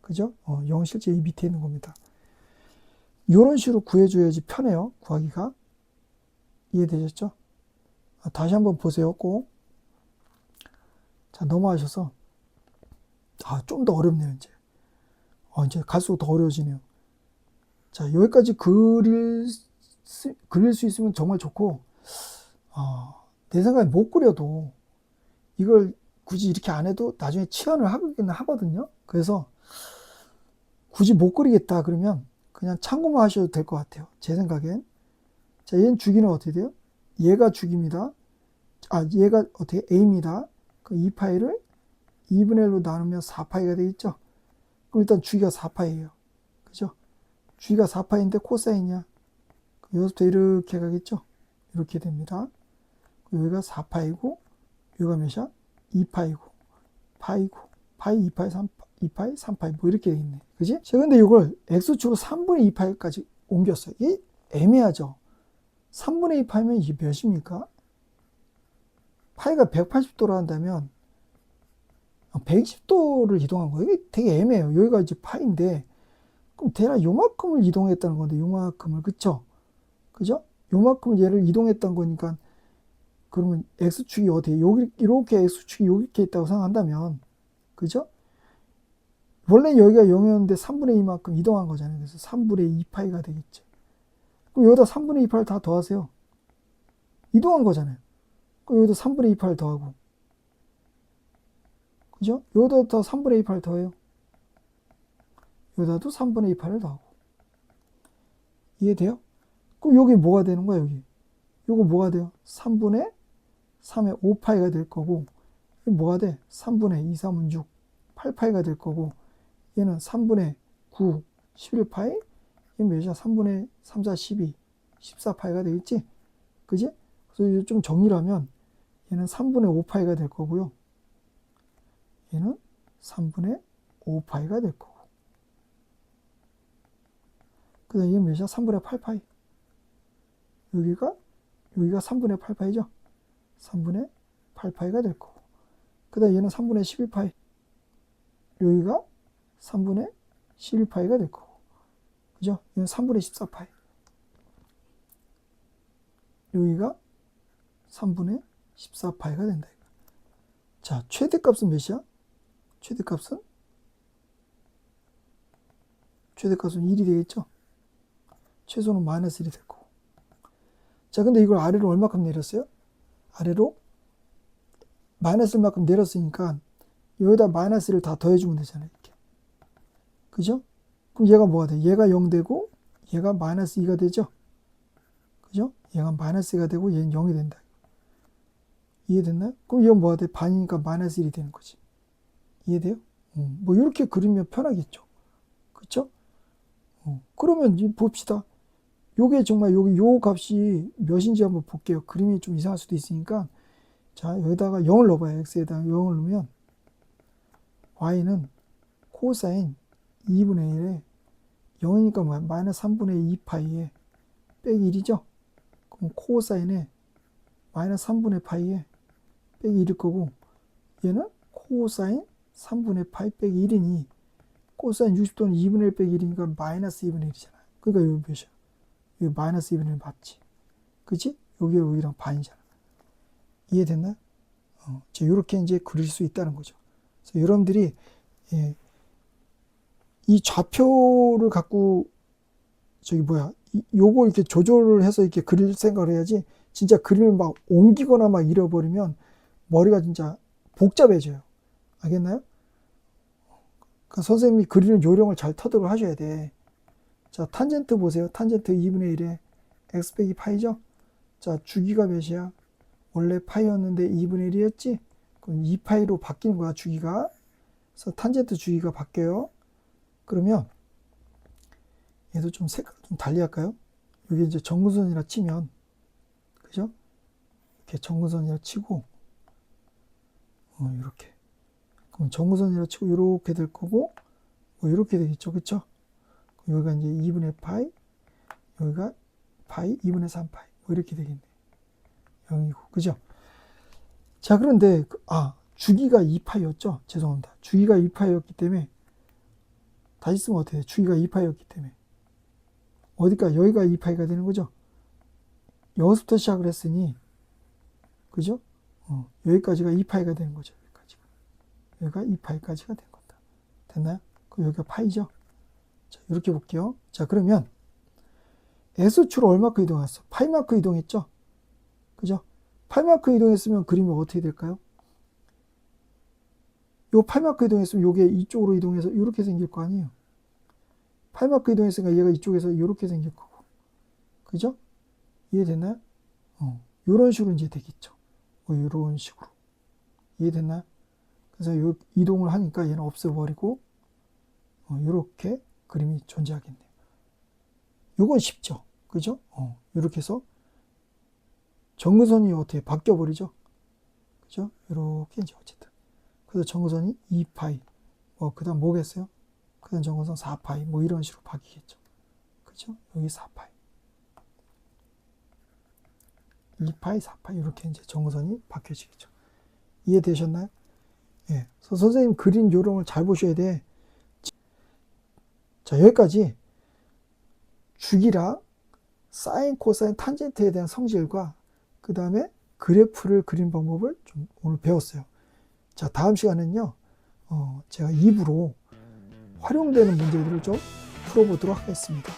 그죠? 0은 실제 이 밑에 있는 겁니다. 요런 식으로 구해줘야지 편해요. 구하기가. 이해되셨죠? 다시 한번 보세요. 꼭. 자, 넘어가셔서. 좀 더 어렵네요, 이제. 이제 갈수록 더 어려워지네요. 자, 여기까지 그릴 수 있으면 정말 좋고, 내 생각에 못 그려도 이걸 굳이 이렇게 안 해도 나중에 치환을 하긴 하거든요. 그래서 굳이 못 그리겠다 그러면 그냥 참고만 하셔도 될 것 같아요. 제 생각엔. 자, 얘는 주기는 어떻게 돼요? 얘가 주기입니다. 얘가 어떻게 A입니다. 그 2파이를 2분의 1로 나누면 4파이가 되겠죠? 그럼 일단 주기가 4파이예요. 그죠? 주기가 4파이인데 코사인이야. 여기서부터 이렇게 가겠죠? 이렇게 됩니다. 여기가 4파이고, 여기가 몇이야? 2파이고, 파이고, 파이, 2파이, 2파이, 3파이, 뭐 이렇게 돼 있네. 그지? 자, 근데 이걸 X축으로 3분의 2파이까지 옮겼어요. 이게 애매하죠? 3분의 2파이면 이게 몇입니까? 파이가 180도로 한다면 120도를 이동한 거예요. 이게 되게 애매해요. 여기가 이제 파인데 그럼 대략 요만큼을 이동했다는 건데 요만큼을 그쵸? 그죠? 요만큼을 얘를 이동했던 거니까 그러면 X축이 어디에 여기 이렇게 X축이 이렇게 있다고 생각한다면 그죠? 원래 여기가 0이었는데 3분의 2만큼 이동한 거잖아요. 그래서 3분의 2파이가 되겠죠. 그럼 여기다 3분의 2파이를 다 더하세요. 이동한 거잖아요. 그럼 여기다 3분의 2파이를 더하고 그죠? 여기다 더 3분의 2파이를 더해요. 여기다도 3분의 2파이를 더하고 이해돼요? 그럼 여기 뭐가 되는 거야 여기? 요거 뭐가 돼요? 3분의 3의 5파이가 될 거고 뭐가 돼? 3분의 2, 3은 6, 8파이가 될 거고 얘는 3분의 9, 11파이 얘는 몇이야? 3분의 3, 4, 12, 14파이가 되겠지? 그지? 그래서 좀 정리를 하면 얘는 3분의 5파이가 될 거고요. 얘는 3분의 5파이가 될 거고. 그 다음에 얘는 몇이야? 3분의 8파이. 여기가 3분의 8파이죠? 3분의 8파이가 될 거고. 그 다음에 얘는 3분의 12파이. 여기가 3분의 11파이가 될 거고. 그죠? 얘는 3분의 14파이. 여기가 3분의 14파이가 된다. 자, 최대값은 몇이야? 최대값은 1이 되겠죠? 최소는 마이너스 1이 될 거고. 자, 근데 이걸 아래로 얼마큼 내렸어요? 아래로 마이너스 1만큼 내렸으니까 여기다 마이너스 1을 다 더해주면 되잖아요. 이렇게. 그죠? 그럼 얘가 뭐가 돼? 얘가 0 되고 얘가 마이너스 2가 되죠? 그죠? 얘가 마이너스 2가 되고 얘는 0이 된다. 이해됐나요? 그럼 얘가 뭐가 돼? 반이니까 마이너스 1이 되는 거지. 이해돼요? 뭐 이렇게 그리면 편하겠죠. 그쵸? 그러면 이제 봅시다. 요게 정말 요 값이 몇인지 한번 볼게요. 그림이 좀 이상할 수도 있으니까. 자, 여기다가 0을 넣어봐요. x에다가 0을 넣으면 y는 코사인 2분의 1에 0이니까 뭐야? 마이너스 3분의 2파이에 빼기 1이죠? 그럼 코사인에 마이너스 3분의 파이에 빼기 1일 거고 얘는 코사인 3분의 파이 빼기 1이니 코사인 60도는 2분의 1 빼기 1이니까 마이너스 2분의 1이잖아. 그러니까 여기 몇이야? 여기 마이너스 2분의 1 맞지? 그치? 여기랑 반이잖아. 이해됐나요? 이렇게 이제 그릴 수 있다는 거죠. 그래서 여러분들이 예, 이 좌표를 갖고 요거 이렇게 조절을 해서 이렇게 그릴 생각을 해야지, 진짜 그림을 막 옮기거나 막 잃어버리면 머리가 진짜 복잡해져요. 알겠나요? 그러니까 선생님이 그리는 요령을 잘 터득을 하셔야 돼. 자, 탄젠트 보세요. 탄젠트 2분의 1에 x 빼기 파이죠? 자, 주기가 몇이야? 원래 파이였는데 2분의 1이었지? 그럼 2파이로 바뀌는 거야, 주기가. 그래서 탄젠트 주기가 바뀌어요. 그러면 얘도 좀 색깔 좀 달리 할까요? 여기 이제 정근선이라 치면, 그죠? 이렇게 정근선이라 치고, 이렇게. 그럼 정근선이라 치고, 이렇게 될 거고, 뭐 이렇게 되겠죠, 그쵸? 여기가 이제 2분의 파이, 여기가 파이, 2분의 3파이, 뭐 이렇게 되겠네. 0이고, 그죠? 자, 그런데, 주기가 2파이였죠? 죄송합니다. 주기가 2파이였기 때문에, 다시 쓰면 어떻게 돼? 주기가 2파이였기 때문에. 어디까? 여기가 2파이가 되는 거죠? 여기서부터 시작을 했으니, 그죠? 여기까지가 2파이가 되는 거죠. 여기가 2파이까지가 된 겁니다. 됐나요? 그럼 여기가 파이죠? 자, 이렇게 볼게요. 자, 그러면 S축으로 얼마큼 이동했어? 파이만큼 이동했죠? 그죠? 파이만큼 이동했으면 그림이 어떻게 될까요? 요 파이만큼 이동했으면 요게 이쪽으로 이동해서 이렇게 생길 거 아니에요? 파이만큼 이동했으니까 얘가 이쪽에서 이렇게 생길 거고. 그죠? 이해됐나요? 요런 식으로 이제 되겠죠. 요런 식으로. 이해됐나요? 그래서 요 이동을 하니까 얘는 없애버리고, 요렇게 그림이 존재하겠네요. 요건 쉽죠. 그죠? 요렇게 해서 정근선이 어떻게 바뀌어버리죠? 그죠? 요렇게 이제 어쨌든. 그래서 정근선이 2파이, 그 다음 뭐겠어요? 그 다음 정근선 4파이, 뭐 이런 식으로 바뀌겠죠. 그죠? 여기 4파이. 2파이, 4파이, 이렇게 이제 정근선이 바뀌어지겠죠. 이해되셨나요? 예. 그래서 선생님 그린 요령을 잘 보셔야 돼. 자, 여기까지 주기랑 사인, 코사인, 탄젠트에 대한 성질과 그 다음에 그래프를 그린 방법을 좀 오늘 배웠어요. 자, 다음 시간은요, 제가 2부로 활용되는 문제들을 좀 풀어보도록 하겠습니다.